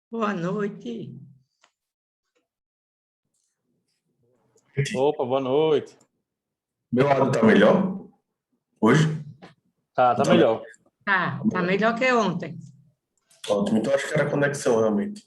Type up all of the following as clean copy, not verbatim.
Boa noite. Opa, boa noite. Meu áudio tá melhor hoje? Tá melhor. Tá melhor que ontem. Ótimo, então acho que era a conexão realmente.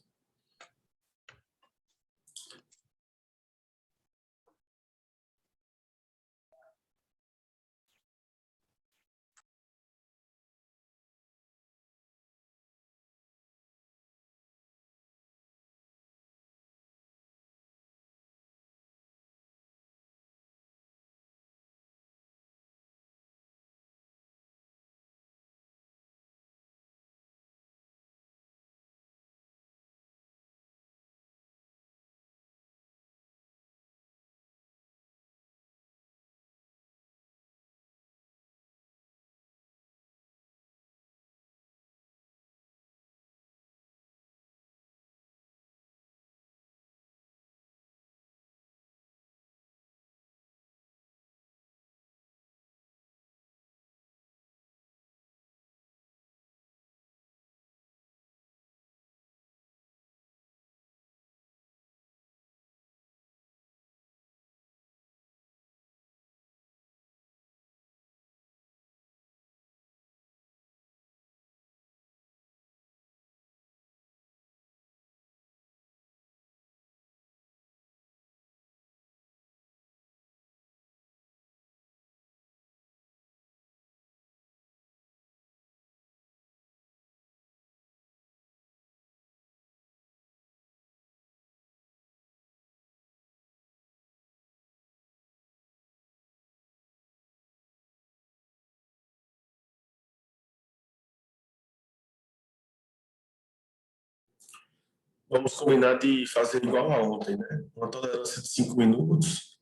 Vamos combinar de fazer igual a ontem, né? Uma tolerância de 5 minutos.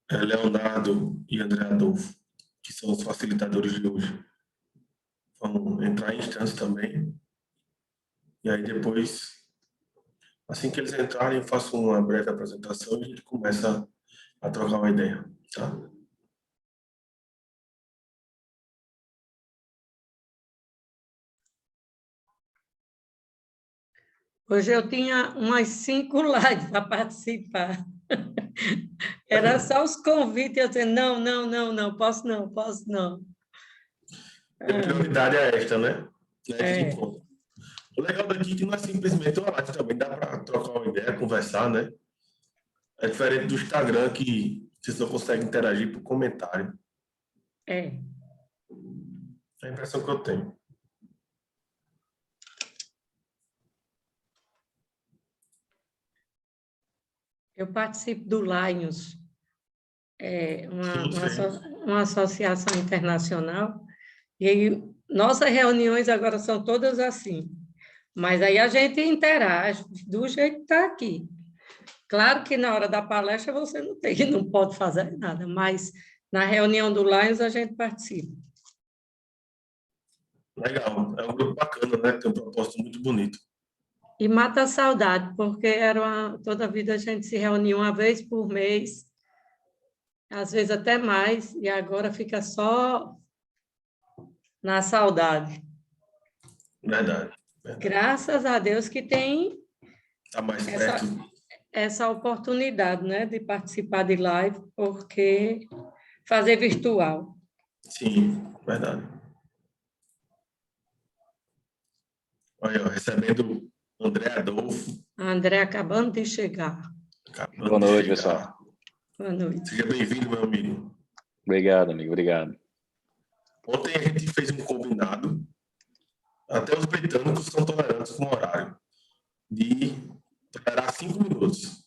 Leonardo e André Adolfo, que são os facilitadores de hoje, vão entrar em instância também. E aí depois, assim que eles entrarem, eu faço uma breve apresentação e a gente começa a trocar uma ideia, tá? Hoje eu tinha umas 5 lives para participar. Era só os convites, eu disse, não, posso não. E a prioridade é esta, né? É. O legal daqui é que não é simplesmente uma live também, dá para trocar uma ideia, conversar, né? É diferente do Instagram, que você só consegue interagir por comentário. É. É a impressão que eu tenho. Eu participo do Lions, Sim. uma associação internacional, e aí, nossas reuniões agora são todas assim. Mas aí a gente interage do jeito que está aqui. Claro que na hora da palestra você não tem, não pode fazer nada, mas na reunião do Lions a gente participa. Legal, é um grupo bacana, né? Tem um propósito muito bonito. E mata a saudade, porque toda a vida a gente se reunia uma vez por mês, às vezes até mais, e agora fica só na saudade. Verdade. Graças a Deus que tem Tá mais perto. essa oportunidade, né, de participar de live, porque fazer virtual. Sim, verdade. Olha, recebendo André Adolfo. André acabando de chegar. Boa noite, pessoal. Boa noite. Seja bem-vindo, meu amigo. Obrigado, amigo. Obrigado. Ontem a gente fez um combinado, até os britânicos são tolerantes com o horário, de tolerar 5 minutos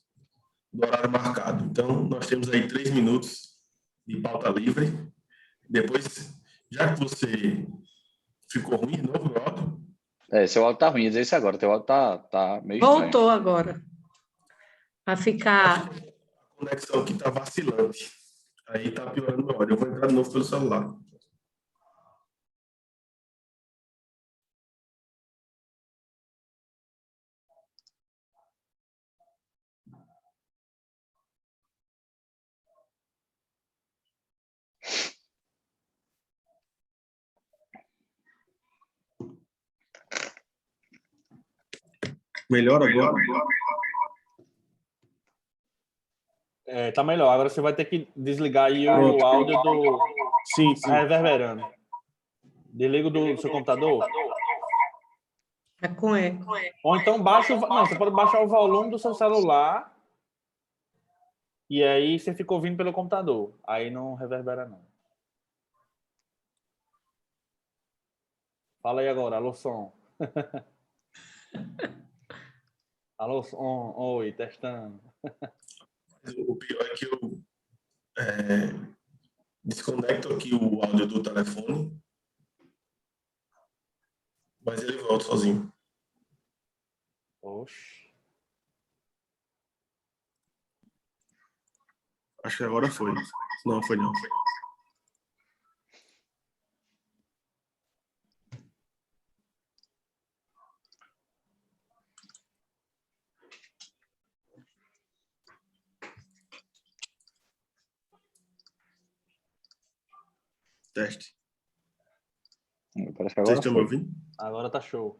do horário marcado. Então, nós temos aí 3 minutos de pauta livre. Depois, já que você ficou ruim de novo no áudio? Seu áudio tá ruim, ia dizer isso agora. Teu áudio tá meio estranho. Voltou agora. A ficar... A conexão aqui tá vacilante. Aí tá piorando meu áudio. Eu vou entrar de novo pelo celular. Melhor agora? Tá melhor. Agora você vai ter que desligar aí Pronto. o áudio do Sim, sim. reverberando. Desliga o do seu computador. É com eco. Ou então baixa não, você pode baixar o volume do seu celular e aí você fica ouvindo pelo computador. Aí não reverbera, não. Fala aí agora, alô, som. Alô, som. Oi, testando. O pior é que eu desconecto aqui o áudio do telefone, mas ele volta sozinho. Oxe. Acho que agora foi. Não, foi não. Teste. Parece que Vocês agora estão me foi. ouvindo? Agora tá show.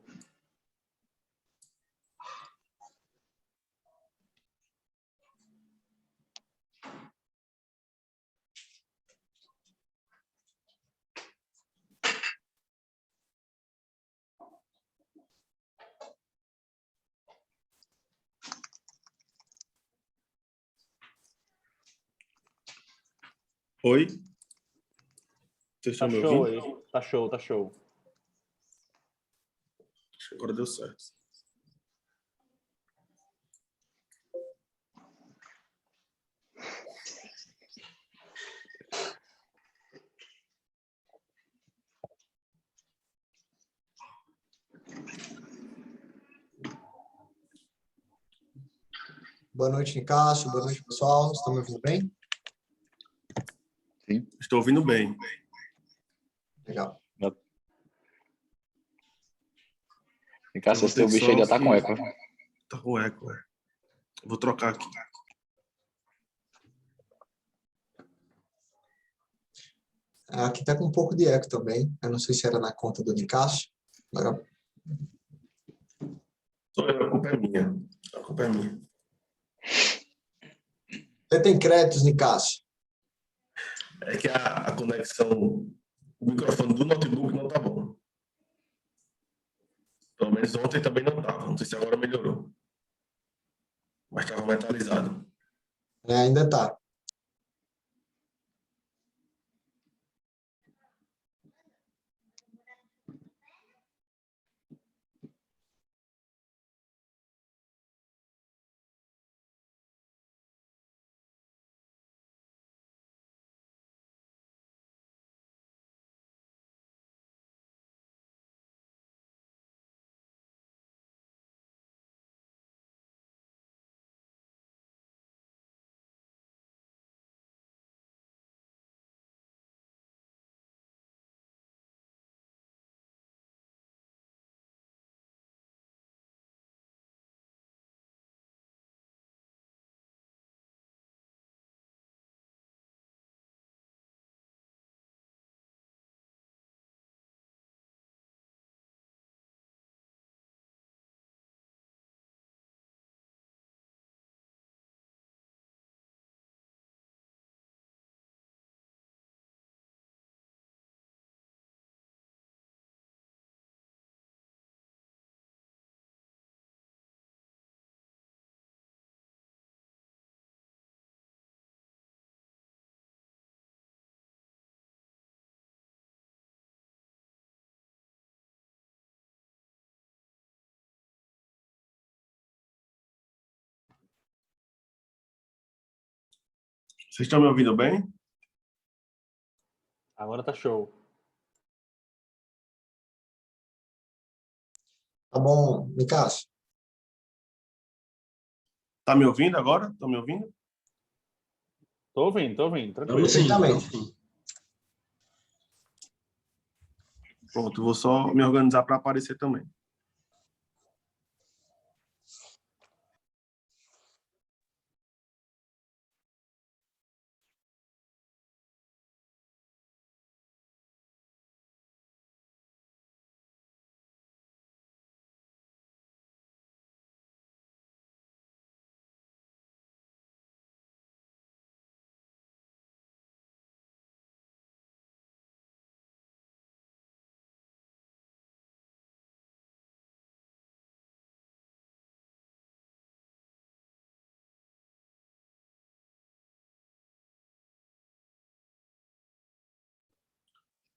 Oi? Vocês Tá estão me show ouvindo? aí. Tá show, tá show. Acho que agora deu certo. Boa noite, Nicásio. Boa noite, pessoal. Estão me ouvindo bem? Sim. Estou ouvindo bem. Legal. Cássio, Eu esse vou teu ter bicho só ainda tá com que- eco. Tá com eco, é. Vou trocar aqui. Aqui está com um pouco de eco também. Eu não sei se era na conta do Nicásio. Agora, A culpa é minha. A culpa é minha. você tem créditos, Nicásio? É que a conexão, o microfone do notebook não tá bom. Pelo menos ontem também não tava. Não sei se agora melhorou. Mas estava metalizado. Ainda está. Vocês estão me ouvindo bem? Agora tá show. Tá bom, Nicásio? Tá me ouvindo agora? Estão me ouvindo? Tô ouvindo, tranquilo. Perfeitamente. Pronto, vou só me organizar para aparecer também.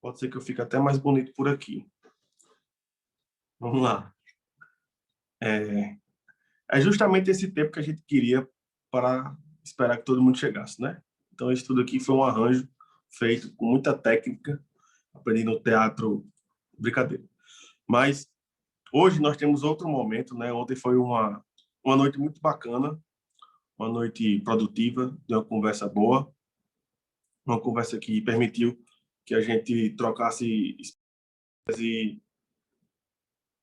Pode ser que eu fique até mais bonito por aqui. Vamos lá. É justamente esse tempo que a gente queria para esperar que todo mundo chegasse, né? Então, isso tudo aqui foi um arranjo feito com muita técnica, aprendi no teatro, brincadeira. Mas hoje nós temos outro momento, né? Ontem foi uma noite muito bacana, uma noite produtiva, de uma conversa boa, uma conversa que permitiu que a gente trocasse e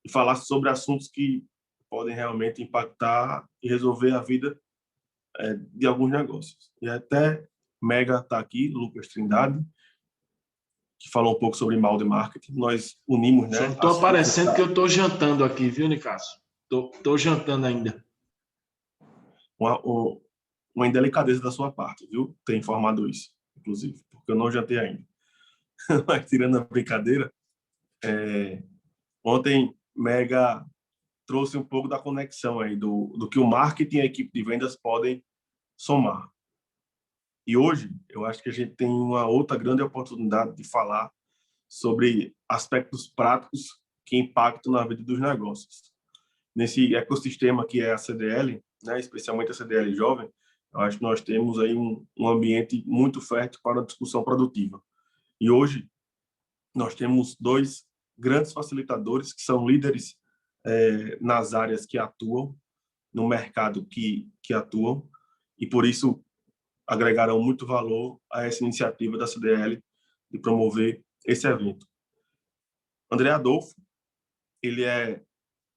falasse sobre assuntos que podem realmente impactar e resolver a vida de alguns negócios. E até Mega está aqui, Lucas Trindade, que falou um pouco sobre mal de marketing. Nós unimos, Só né? não estou aparecendo que eu estou jantando aqui, viu, Nicásio? Estou jantando ainda. Uma indelicadeza da sua parte, viu? Ter informado isso, inclusive, porque eu não jantei ainda. Mas tirando a brincadeira, ontem Mega trouxe um pouco da conexão aí do que o marketing e a equipe de vendas podem somar. E hoje, eu acho que a gente tem uma outra grande oportunidade de falar sobre aspectos práticos que impactam na vida dos negócios. Nesse ecossistema que é a CDL, né, especialmente a CDL jovem, eu acho que nós temos aí um ambiente muito fértil para a discussão produtiva. E hoje, nós temos 2 grandes facilitadores que são líderes nas áreas que atuam, no mercado que atuam, e por isso agregaram muito valor a essa iniciativa da CDL de promover esse evento. André Adolfo, ele é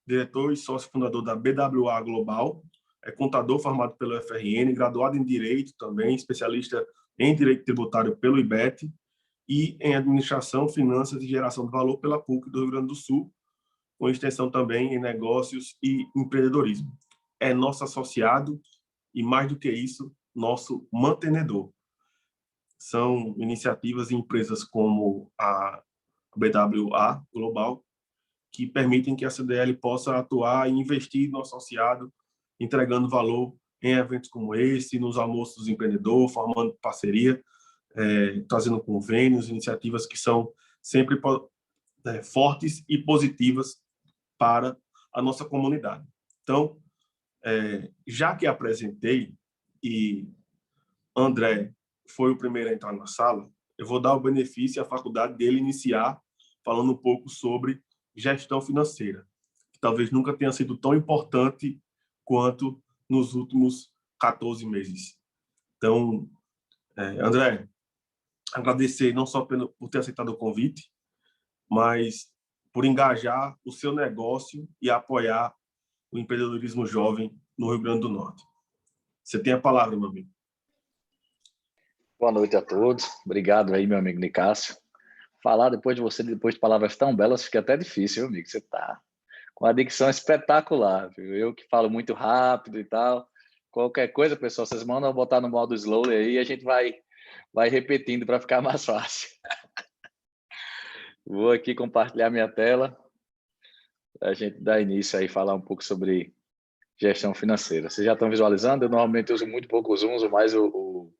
diretor e sócio fundador da BWA Global, é contador formado pelo FRN, graduado em Direito também, especialista em Direito Tributário pelo IBET e em Administração, Finanças e Geração de Valor pela PUC do Rio Grande do Sul, com extensão também em Negócios e Empreendedorismo. É nosso associado e, mais do que isso, nosso mantenedor. São iniciativas e empresas como a BWA Global que permitem que a CDL possa atuar e investir no associado, entregando valor em eventos como esse, nos almoços do empreendedor, formando parceria, trazendo convênios, iniciativas que são sempre fortes e positivas para a nossa comunidade. Então, já que apresentei e André foi o primeiro a entrar na sala, eu vou dar o benefício à faculdade dele iniciar falando um pouco sobre gestão financeira, que talvez nunca tenha sido tão importante quanto nos últimos 14 meses. Então, André, agradecer não só por ter aceitado o convite, mas por engajar o seu negócio e apoiar o empreendedorismo jovem no Rio Grande do Norte. Você tem a palavra, meu amigo. Boa noite a todos. Obrigado aí, meu amigo Nicásio. Falar depois de você, depois de palavras tão belas, fica até difícil, meu amigo. Você tá com uma dicção espetacular, viu? Eu que falo muito rápido e tal. Qualquer coisa, pessoal, vocês mandam botar no modo slow aí e a gente vai repetindo para ficar mais fácil. Vou aqui compartilhar minha tela para a gente dar início aí, falar um pouco sobre gestão financeira. Vocês já estão visualizando? Eu normalmente uso muito pouco o Zoom, uso mais o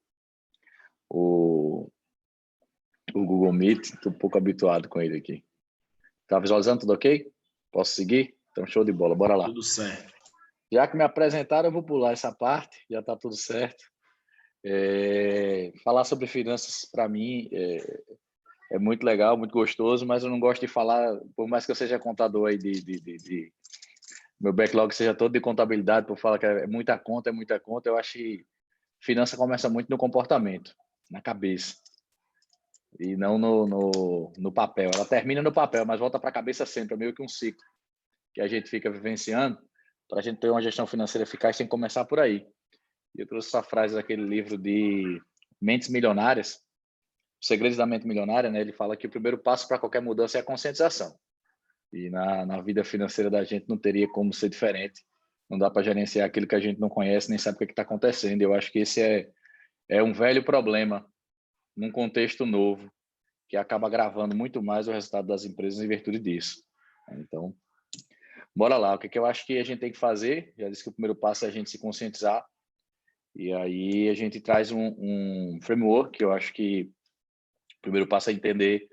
Google Meet. Estou um pouco habituado com ele aqui. Tá visualizando tudo ok? Posso seguir? Então, show de bola. Bora lá. Tudo certo. Já que me apresentaram, eu vou pular essa parte. Já está tudo certo. Falar sobre finanças, para mim, é muito legal, muito gostoso, mas eu não gosto de falar, por mais que eu seja contador aí meu backlog seja todo de contabilidade, por falar que é muita conta, eu acho que finança começa muito no comportamento, na cabeça, e não no papel. Ela termina no papel, mas volta para a cabeça sempre, é meio que um ciclo que a gente fica vivenciando. Para a gente ter uma gestão financeira eficaz, tem que começar por aí. E eu trouxe essa frase daquele livro de Mentes Milionárias, Os Segredos da Mente Milionária, né? Ele fala que o primeiro passo para qualquer mudança é a conscientização. E na vida financeira da gente não teria como ser diferente. Não dá para gerenciar aquilo que a gente não conhece, nem sabe o que está acontecendo. Eu acho que esse é um velho problema num contexto novo, que acaba agravando muito mais o resultado das empresas em virtude disso. Então, bora lá. O que eu acho que a gente tem que fazer? Já disse que o primeiro passo é a gente se conscientizar. E aí a gente traz um framework que eu acho que o primeiro passo é entender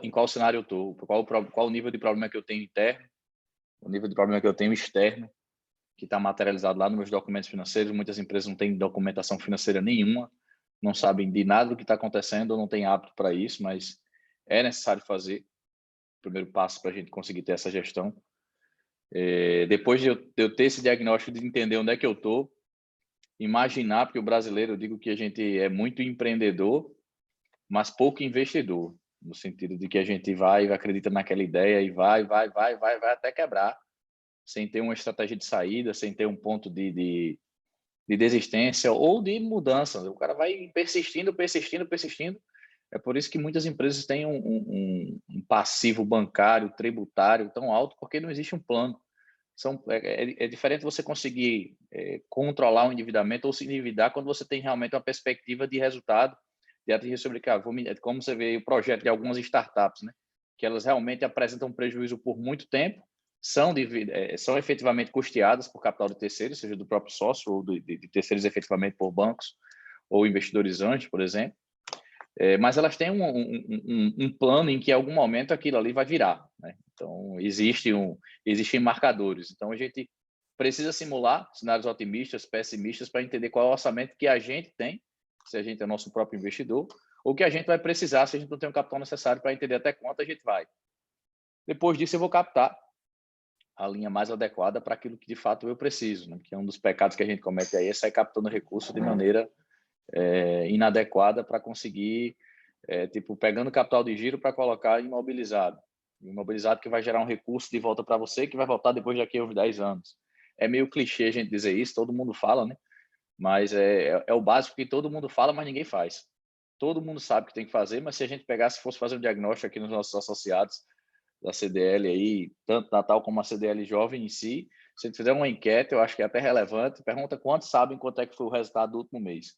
em qual cenário eu estou, qual o nível de problema que eu tenho interno, o nível de problema que eu tenho externo, que está materializado lá nos meus documentos financeiros. Muitas empresas não têm documentação financeira nenhuma, não sabem de nada do que está acontecendo, ou não têm hábito para isso, mas é necessário fazer o primeiro passo para a gente conseguir ter essa gestão. Depois de eu ter esse diagnóstico, de entender onde é que eu estou, imaginar, porque o brasileiro, eu digo que a gente é muito empreendedor, mas pouco investidor, no sentido de que a gente vai e acredita naquela ideia e vai até quebrar, sem ter uma estratégia de saída, sem ter um ponto de desistência ou de mudança. O cara vai persistindo. É por isso que muitas empresas têm um passivo bancário, tributário tão alto, porque não existe um plano. É diferente você conseguir controlar o endividamento ou se endividar quando você tem realmente uma perspectiva de resultado, de atingir sobre como você vê o projeto de algumas startups, né? Que elas realmente apresentam prejuízo por muito tempo, são efetivamente custeadas por capital de terceiros, seja do próprio sócio ou de terceiros efetivamente por bancos ou investidores anjos, por exemplo. Mas elas têm um plano em que em algum momento aquilo ali vai virar, né? Então, existem marcadores. Então, a gente precisa simular cenários otimistas, pessimistas, para entender qual é o orçamento que a gente tem, se a gente é nosso próprio investidor, ou que a gente vai precisar se a gente não tem o capital necessário para entender até quanto a gente vai. Depois disso, eu vou captar a linha mais adequada para aquilo que, de fato, eu preciso, né? Que é um dos pecados que a gente comete aí, é sair captando recursos de maneira inadequada para conseguir, pegando capital de giro para colocar imobilizado que vai gerar um recurso de volta para você, que vai voltar depois daqui a uns 10 anos. É meio clichê a gente dizer isso, todo mundo fala, né? Mas é o básico que todo mundo fala, mas ninguém faz. Todo mundo sabe que tem que fazer, mas se a gente fosse fazer um diagnóstico aqui nos nossos associados da CDL aí, tanto Natal como a CDL Jovem em si, se a gente fizer uma enquete, eu acho que é até relevante, pergunta quantos sabem quanto é que foi o resultado do último mês.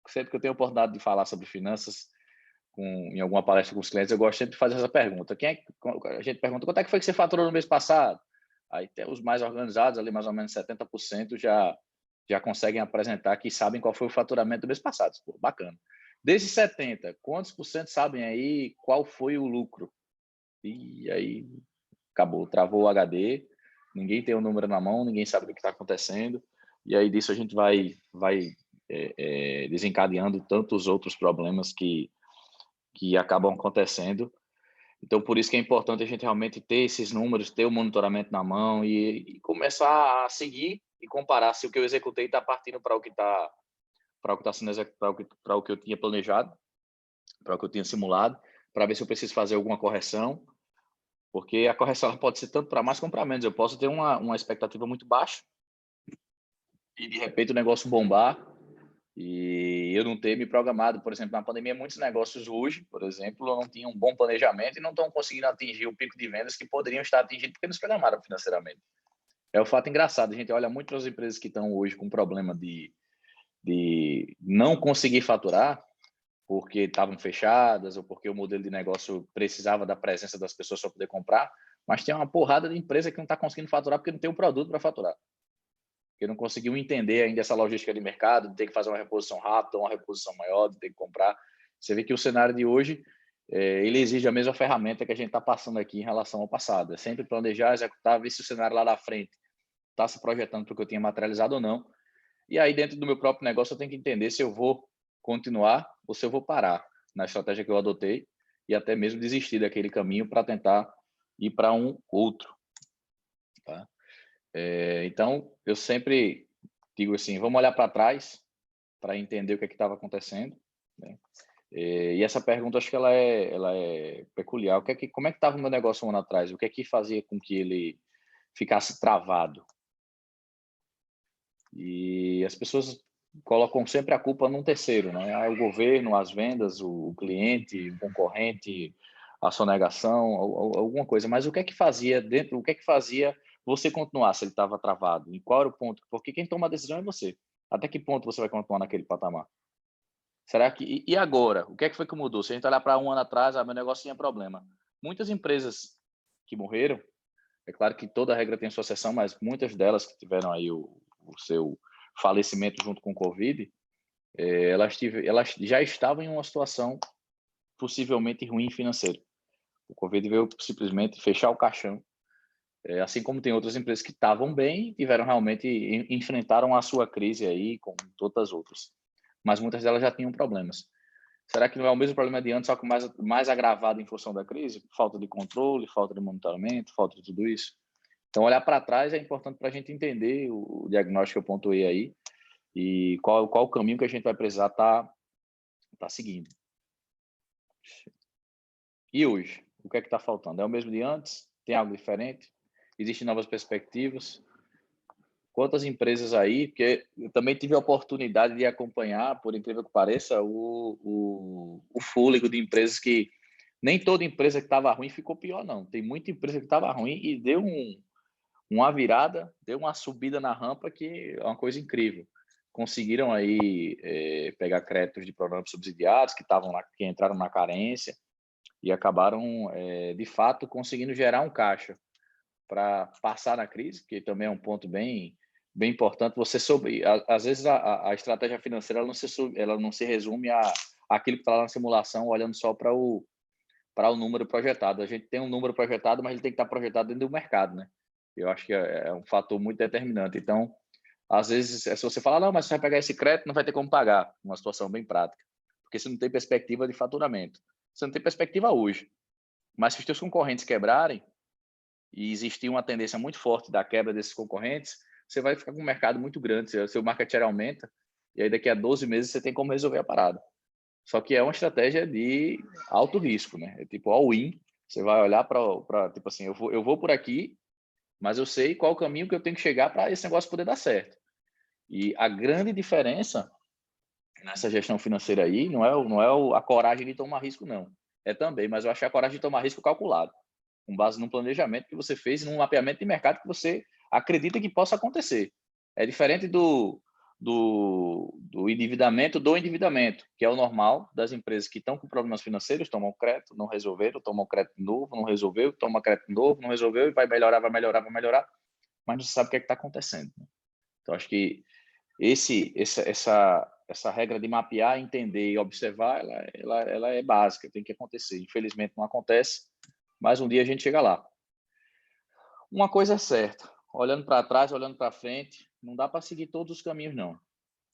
Sempre que eu tenho a oportunidade de falar sobre finanças em alguma palestra com os clientes, eu gosto sempre de fazer essa pergunta. A gente pergunta, quanto é que foi que você faturou no mês passado? Aí tem os mais organizados, ali mais ou menos 70% já conseguem apresentar que sabem qual foi o faturamento do mês passado. Pô, bacana. Desses 70%, quantos por cento sabem aí qual foi o lucro? E aí acabou, travou o HD, ninguém tem o número na mão, ninguém sabe o que está acontecendo, e aí disso a gente vai desencadeando tantos outros problemas que acabam acontecendo. Então, por isso que é importante a gente realmente ter esses números, ter o monitoramento na mão e começar a seguir e comparar se o que eu executei está partindo para o que está sendo executado, para o que eu tinha planejado, para o que eu tinha simulado, para ver se eu preciso fazer alguma correção, porque a correção pode ser tanto para mais como para menos. Eu posso ter uma expectativa muito baixa e, de repente, o negócio bombar e eu não ter me programado. Por exemplo, na pandemia, muitos negócios hoje, por exemplo, não tinham um bom planejamento e não estão conseguindo atingir o pico de vendas que poderiam estar atingindo porque não se programaram financeiramente. É um fato engraçado. A gente olha muito para as empresas que estão hoje com problema de não conseguir faturar porque estavam fechadas ou porque o modelo de negócio precisava da presença das pessoas para poder comprar, mas tem uma porrada de empresa que não está conseguindo faturar porque não tem um produto para faturar. Porque não conseguiu entender ainda essa logística de mercado, de ter que fazer uma reposição rápida, uma reposição maior, de ter que comprar. Você vê que o cenário de hoje, ele exige a mesma ferramenta que a gente está passando aqui em relação ao passado. É sempre planejar, executar, ver se o cenário lá da frente está se projetando para o que eu tinha materializado ou não. E aí, dentro do meu próprio negócio, eu tenho que entender se eu vou continuar ou se eu vou parar na estratégia que eu adotei e até mesmo desistir daquele caminho para tentar ir para um outro. Tá? Então, eu sempre digo assim, vamos olhar para trás para entender o que estava acontecendo, né? E essa pergunta, acho que ela é peculiar. Como é que estava o meu negócio um ano atrás? O que é que fazia com que ele ficasse travado? E as pessoas colocam sempre a culpa num terceiro, né? O governo, as vendas, o cliente, o concorrente, a sonegação, alguma coisa. Mas o que é que fazia você continuar se ele estava travado? E qual era o ponto? Porque quem toma a decisão é você. Até que ponto você vai continuar naquele patamar? Será que... E agora? O que é que foi que mudou? Se a gente olhar para um ano atrás, meu negócio tinha problema. Muitas empresas que morreram, é claro que toda regra tem sua exceção, mas muitas delas que tiveram aí o seu falecimento junto com o Covid, elas já estavam em uma situação possivelmente ruim financeiro. O Covid veio simplesmente fechar o caixão, assim como tem outras empresas que estavam bem e tiveram realmente, enfrentaram a sua crise aí, como todas as outras. Mas muitas delas já tinham problemas. Será que não é o mesmo problema de antes, só que mais agravado em função da crise? Falta de controle, falta de monitoramento, falta de tudo isso. Então, olhar para trás é importante para a gente entender o diagnóstico que eu pontuei aí e qual o caminho que a gente vai precisar tá seguindo. E hoje? O que é que está faltando? É o mesmo de antes? Tem algo diferente? Existem novas perspectivas? Quantas empresas aí, porque eu também tive a oportunidade de acompanhar, por incrível que pareça, o fôlego de empresas que nem toda empresa que estava ruim ficou pior, não. Tem muita empresa que estava ruim e deu uma virada, deu uma subida na rampa que é uma coisa incrível. Conseguiram aí pegar créditos de programas subsidiados que entraram na carência e acabaram, de fato, conseguindo gerar um caixa para passar na crise, que também é um ponto bem importante. Às vezes a estratégia financeira ela não se resume àquilo que está lá na simulação, olhando só para o número projetado. A gente tem um número projetado, mas ele tem que estar projetado dentro do mercado, né? Eu acho que é um fator muito determinante. Então, às vezes, se você falar, não, mas você vai pegar esse crédito, não vai ter como pagar, uma situação bem prática, porque você não tem perspectiva de faturamento. Você não tem perspectiva hoje. Mas se os teus concorrentes quebrarem, e existir uma tendência muito forte da quebra desses concorrentes, você vai ficar com um mercado muito grande, seu market share aumenta, e aí daqui a 12 meses você tem como resolver a parada. Só que é uma estratégia de alto risco, né? É tipo all-in, você vai olhar para tipo assim, eu vou por aqui, mas eu sei qual o caminho que eu tenho que chegar para esse negócio poder dar certo. E a grande diferença nessa gestão financeira aí não é a coragem de tomar risco, não. É também, mas eu achei a coragem de tomar risco calculado, com base num planejamento que você fez, num mapeamento de mercado que você acredita que possa acontecer. É diferente do endividamento, que é o normal das empresas que estão com problemas financeiros, tomam crédito, não resolveram, tomam crédito novo, não resolveu, toma crédito novo, não resolveu, e vai melhorar, mas não se sabe o que é que está acontecendo. Então, acho que essa regra de mapear, entender e observar, ela é básica, tem que acontecer. Infelizmente não acontece, mas um dia a gente chega lá. Uma coisa é certa, olhando para trás, olhando para frente, não dá para seguir todos os caminhos, não.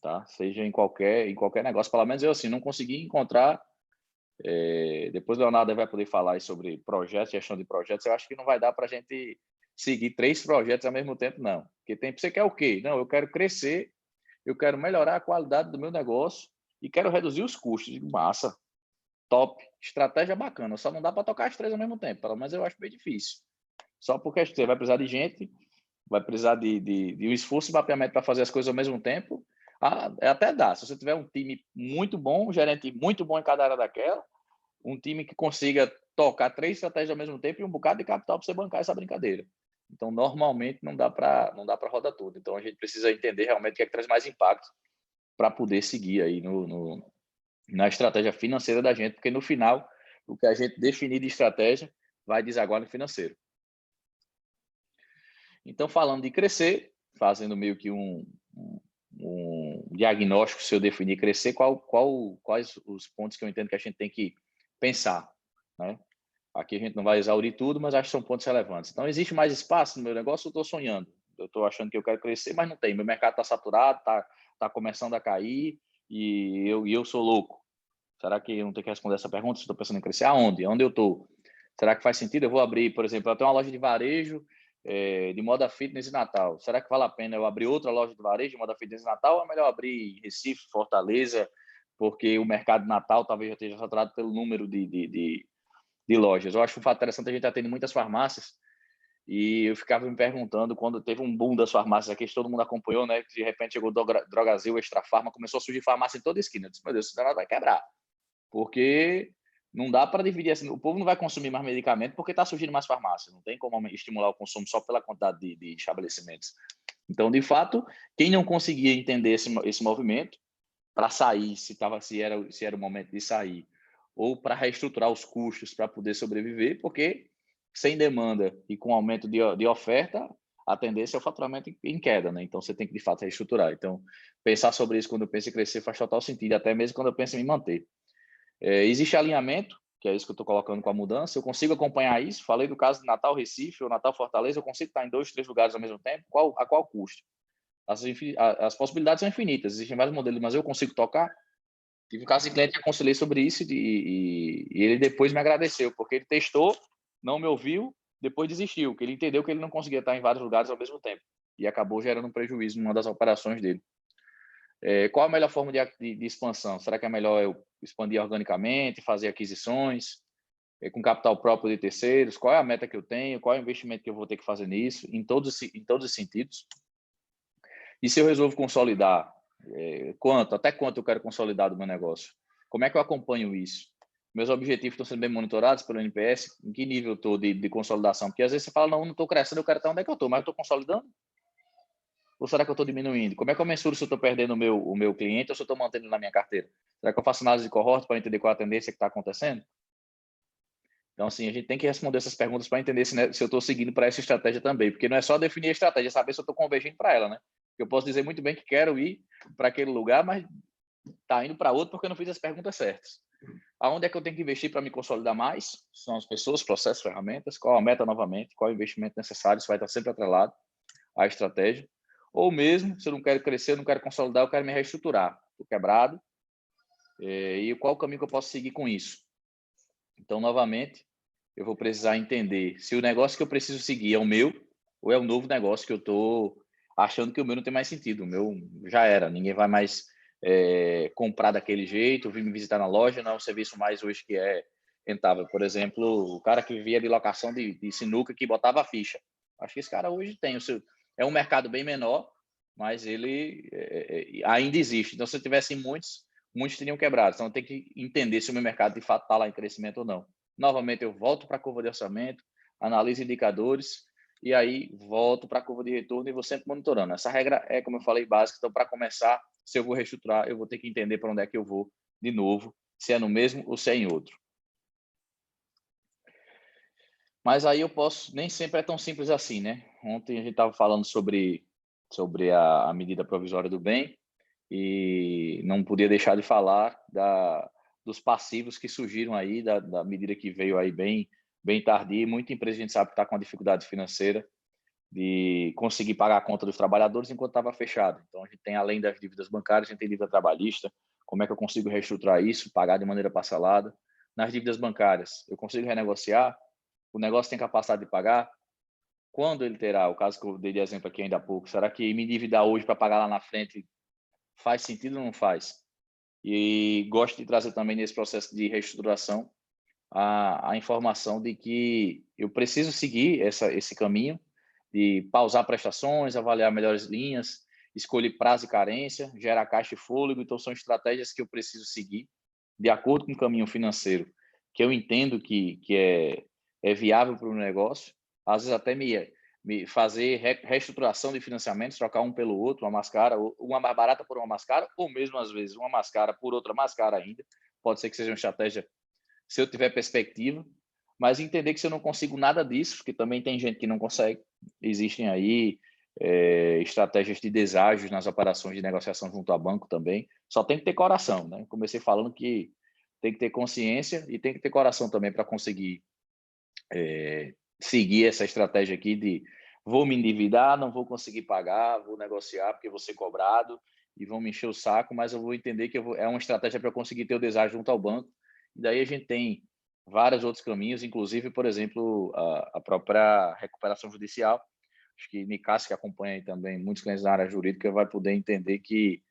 Tá? Seja em qualquer negócio, pelo menos eu assim, não consegui encontrar. Depois o Leonardo vai poder falar sobre projetos, gestão de projetos. Eu acho que não vai dar para a gente seguir 3 projetos ao mesmo tempo, não. Porque você quer o quê? Não, eu quero crescer, eu quero melhorar a qualidade do meu negócio e quero reduzir os custos. Massa, top, estratégia bacana. Só não dá para tocar as 3 ao mesmo tempo, pelo menos eu acho bem difícil. Só porque você vai precisar de gente, vai precisar de um esforço de mapeamento para fazer as coisas ao mesmo tempo. Até dá. Se você tiver um time muito bom, um gerente muito bom em cada área daquela, um time que consiga tocar 3 estratégias ao mesmo tempo e um bocado de capital para você bancar essa brincadeira. Então, normalmente, não dá para rodar tudo. Então, a gente precisa entender realmente o que é que traz mais impacto para poder seguir aí na estratégia financeira da gente, porque no final, o que a gente definir de estratégia vai desaguar no financeiro. Então, falando de crescer, fazendo meio que um diagnóstico, se eu definir crescer, quais os pontos que eu entendo que a gente tem que pensar, né? Aqui a gente não vai exaurir tudo, mas acho que são pontos relevantes. Então, existe mais espaço no meu negócio? Eu estou sonhando. Eu estou achando que eu quero crescer, mas não tem. Meu mercado está saturado, está começando a cair e eu sou louco. Será que eu não tenho que responder essa pergunta? Se estou pensando em crescer, aonde? Onde eu estou? Será que faz sentido? Eu vou abrir, por exemplo, eu tenho uma loja de varejo de moda fitness em Natal. Será que vale a pena eu abrir outra loja de varejo de moda fitness em Natal ou é melhor abrir em Recife, Fortaleza, porque o mercado de Natal talvez já esteja saturado pelo número de lojas? Eu acho um fato interessante, a gente está tendo muitas farmácias e eu ficava me perguntando, quando teve um boom das farmácias aqui, todo mundo acompanhou, né? De repente chegou Drogazil, Extra Farma, começou a surgir farmácia em toda esquina. Eu disse, meu Deus, esse danado vai quebrar. Porque não dá para dividir assim, o povo não vai consumir mais medicamento porque está surgindo mais farmácia, não tem como estimular o consumo só pela quantidade de estabelecimentos. Então, de fato, quem não conseguia entender esse movimento para sair, se era o momento de sair, ou para reestruturar os custos para poder sobreviver, porque sem demanda e com aumento de oferta, a tendência é o faturamento em queda, né? Então, você tem que, de fato, reestruturar. Então, pensar sobre isso quando eu penso em crescer faz total sentido, até mesmo quando eu penso em me manter. Existe alinhamento, que é isso que eu estou colocando com a mudança, eu consigo acompanhar isso. Falei do caso de Natal Recife ou Natal Fortaleza, eu consigo estar em 2, 3 lugares ao mesmo tempo, a qual custo? As possibilidades são infinitas, existem vários modelos, mas eu consigo tocar. Tive um caso de cliente que aconselhei sobre isso e ele depois me agradeceu, porque ele testou, não me ouviu, depois desistiu, porque ele entendeu que ele não conseguia estar em vários lugares ao mesmo tempo e acabou gerando um prejuízo numa das operações dele. Qual a melhor forma de expansão? Será que é melhor eu expandir organicamente, fazer aquisições, com capital próprio de terceiros? Qual é a meta que eu tenho? Qual é o investimento que eu vou ter que fazer nisso? Em todos os sentidos. E se eu resolvo consolidar, até quanto eu quero consolidar do meu negócio? Como é que eu acompanho isso? Meus objetivos estão sendo bem monitorados pelo NPS? Em que nível eu estou de consolidação? Porque às vezes você fala, não estou crescendo, eu quero estar onde é que eu estou, mas eu estou consolidando? Ou será que eu estou diminuindo? Como é que eu mensuro se eu estou perdendo o meu cliente ou se eu estou mantendo na minha carteira? Será que eu faço análise de cohorte para entender qual é a tendência que está acontecendo? Então, assim, a gente tem que responder essas perguntas para entender se eu estou seguindo para essa estratégia também, porque não é só definir a estratégia, é saber se eu estou convergindo para ela, né? Eu posso dizer muito bem que quero ir para aquele lugar, mas está indo para outro porque eu não fiz as perguntas certas. Aonde é que eu tenho que investir para me consolidar mais? São as pessoas, processos, ferramentas. Qual a meta novamente? Qual é o investimento necessário? Isso vai estar sempre atrelado à estratégia. Ou mesmo, se eu não quero crescer, eu não quero consolidar, eu quero me reestruturar. Estou quebrado. E qual o caminho que eu posso seguir com isso? Então, novamente, eu vou precisar entender se o negócio que eu preciso seguir é o meu ou é um novo negócio que eu estou achando que o meu não tem mais sentido. O meu já era, ninguém vai mais comprar daquele jeito, vir me visitar na loja, não é um serviço mais hoje que é rentável. Por exemplo, o cara que vivia de locação de sinuca que botava a ficha. Acho que esse cara hoje tem o seu... É um mercado bem menor, mas ele ainda existe. Então, se eu tivesse muitos teriam quebrado. Então, eu tenho que entender se o meu mercado de fato está lá em crescimento ou não. Novamente, eu volto para a curva de orçamento, analiso indicadores e aí volto para a curva de retorno e vou sempre monitorando. Essa regra é, como eu falei, básica. Então, para começar, se eu vou reestruturar, eu vou ter que entender para onde é que eu vou de novo, se é no mesmo ou se é em outro. Mas aí eu posso, nem sempre é tão simples assim, né? Ontem a gente estava falando sobre a medida provisória do bem e não podia deixar de falar dos passivos que surgiram aí, da medida que veio aí bem tardia. Muita empresa a gente sabe que está com uma dificuldade financeira de conseguir pagar a conta dos trabalhadores enquanto estava fechado. Então, a gente tem, além das dívidas bancárias, a gente tem dívida trabalhista. Como é que eu consigo reestruturar isso, pagar de maneira parcelada? Nas dívidas bancárias, eu consigo renegociar? O negócio tem capacidade de pagar? Quando ele terá? O caso que eu dei de exemplo aqui ainda há pouco. Será que me endividar hoje para pagar lá na frente faz sentido ou não faz? E gosto de trazer também nesse processo de reestruturação a informação de que eu preciso seguir esse caminho de pausar prestações, avaliar melhores linhas, escolher prazo e carência, gerar caixa e fôlego. Então, são estratégias que eu preciso seguir de acordo com o caminho financeiro que eu entendo que é viável para o negócio. Às vezes até me fazer reestruturação de financiamentos, trocar um pelo outro, uma mais cara, uma mais barata por uma mais cara, ou mesmo às vezes uma mais cara por outra mais cara ainda. Pode ser que seja uma estratégia se eu tiver perspectiva, mas entender que se eu não consigo nada disso, porque também tem gente que não consegue, existem aí estratégias de deságios nas operações de negociação junto ao banco também, só tem que ter coração, né? Comecei falando que tem que ter consciência e tem que ter coração também para conseguir seguir essa estratégia aqui de vou me endividar, não vou conseguir pagar, vou negociar porque vou ser cobrado e vão me encher o saco, mas eu vou entender que é uma estratégia para conseguir ter o deságio junto ao banco. E daí a gente tem vários outros caminhos, inclusive, por exemplo, a própria recuperação judicial. Acho que Nicásio, que acompanha aí também muitos clientes da área jurídica, vai poder entender que,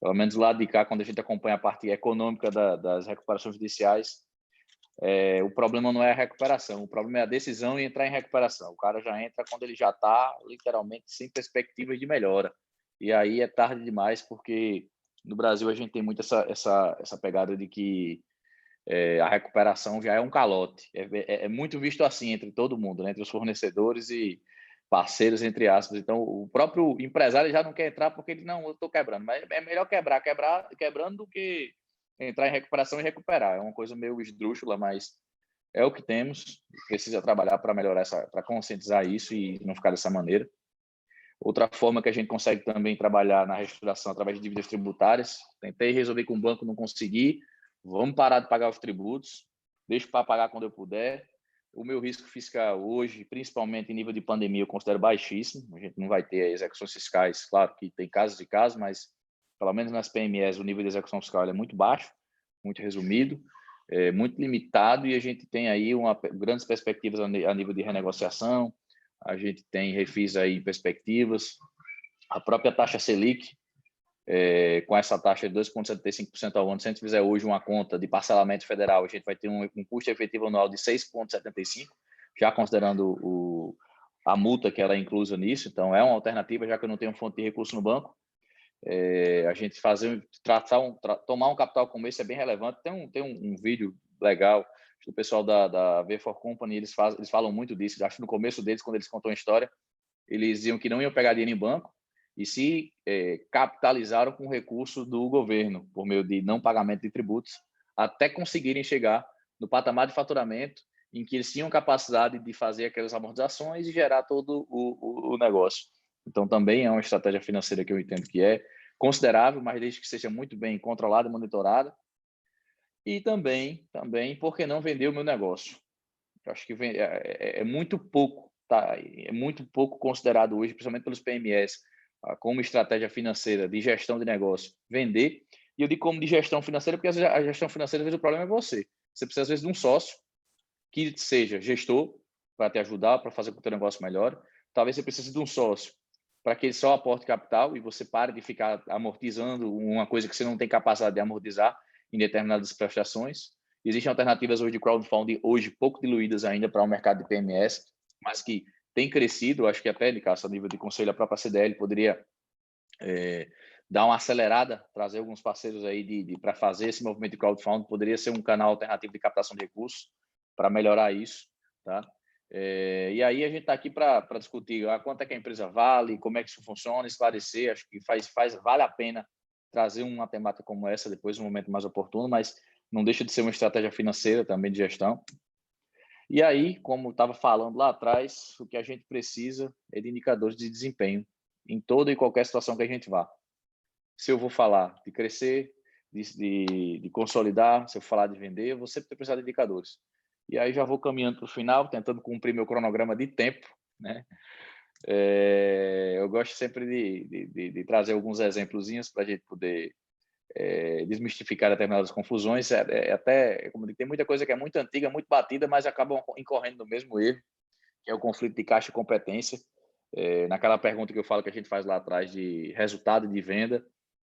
pelo menos do lado de cá, quando a gente acompanha a parte econômica das recuperações judiciais, o problema não é a recuperação, o problema é a decisão e entrar em recuperação. O cara já entra quando ele já está, literalmente, sem perspectivas de melhora. E aí é tarde demais, porque no Brasil a gente tem muito essa pegada de que a recuperação já é um calote. É muito visto assim entre todo mundo, né? Entre os fornecedores e parceiros, entre aspas. Então, o próprio empresário já não quer entrar porque ele, não, eu estou quebrando. Mas é melhor quebrando do que entrar em recuperação e recuperar. É uma coisa meio esdrúxula, mas é o que temos. Precisa trabalhar para melhorar para conscientizar isso e não ficar dessa maneira. Outra forma que a gente consegue também trabalhar na reestruturação através de dívidas tributárias. Tentei resolver com o banco, não consegui. vamos parar de pagar os tributos, deixo para pagar quando eu puder. O meu risco fiscal hoje, principalmente em nível de pandemia, eu considero baixíssimo. A gente não vai ter execuções fiscais, claro que tem casos e casos, mas pelo menos nas PMEs o nível de execução fiscal é muito baixo, muito resumido, muito limitado, e a gente tem aí grandes perspectivas a nível de renegociação, a gente tem refis aí perspectivas, a própria taxa Selic, com essa taxa de 2,75% ao ano, se a gente fizer hoje uma conta de parcelamento federal, a gente vai ter um custo efetivo anual de 6,75%, já considerando a multa que era inclusa nisso. Então, é uma alternativa, já que eu não tenho fonte de recurso no banco. A gente tomar um capital como esse é bem relevante. Tem um vídeo legal do pessoal da V4 Company, eles falam muito disso. Acho que no começo deles, quando eles contam a história, eles diziam que não iam pegar dinheiro em banco, e se capitalizaram com recurso do governo, por meio de não pagamento de tributos, até conseguirem chegar no patamar de faturamento em que eles tinham capacidade de fazer aquelas amortizações e gerar todo o negócio. Então, também é uma estratégia financeira que eu entendo que é considerável, mas desde que seja muito bem controlada e monitorada. E também, por que não vender o meu negócio? Eu acho que é muito pouco, tá? É muito pouco considerado hoje, principalmente pelos PMEs, como estratégia financeira de gestão de negócio, vender. E eu digo como de gestão financeira, porque a gestão financeira, às vezes, o problema é você. Você precisa, às vezes, de um sócio que seja gestor para te ajudar, para fazer com que o teu negócio melhore. Talvez você precise de um sócio para que ele só aporte capital e você pare de ficar amortizando uma coisa que você não tem capacidade de amortizar em determinadas prestações. Existem alternativas hoje de crowdfunding, hoje pouco diluídas ainda para o mercado de PMS, mas que tem crescido. Acho que até, de caso a nível de conselho, a própria CDL poderia dar uma acelerada, trazer alguns parceiros aí para fazer esse movimento de crowdfunding. Poderia ser um canal alternativo de captação de recursos para melhorar isso, tá? E aí a gente está aqui para discutir quanto é que a empresa vale, como é que isso funciona, esclarecer. Acho que vale a pena trazer uma temática como essa depois, um momento mais oportuno, mas não deixa de ser uma estratégia financeira também de gestão. E aí, como estava falando lá atrás, o que a gente precisa é de indicadores de desempenho em toda e qualquer situação que a gente vá. Se eu vou falar de crescer, de consolidar, se eu falar de vender, eu vou sempre precisar de indicadores. E aí já vou caminhando para o final, tentando cumprir meu cronograma de tempo, né? Eu gosto sempre de trazer alguns exemplozinhos para a gente poder desmistificar determinadas confusões. Até, como tem muita coisa que é muito antiga, muito batida, mas acabam incorrendo no mesmo erro, que é o conflito de caixa e competência. Naquela pergunta que eu falo que a gente faz lá atrás de resultado de venda,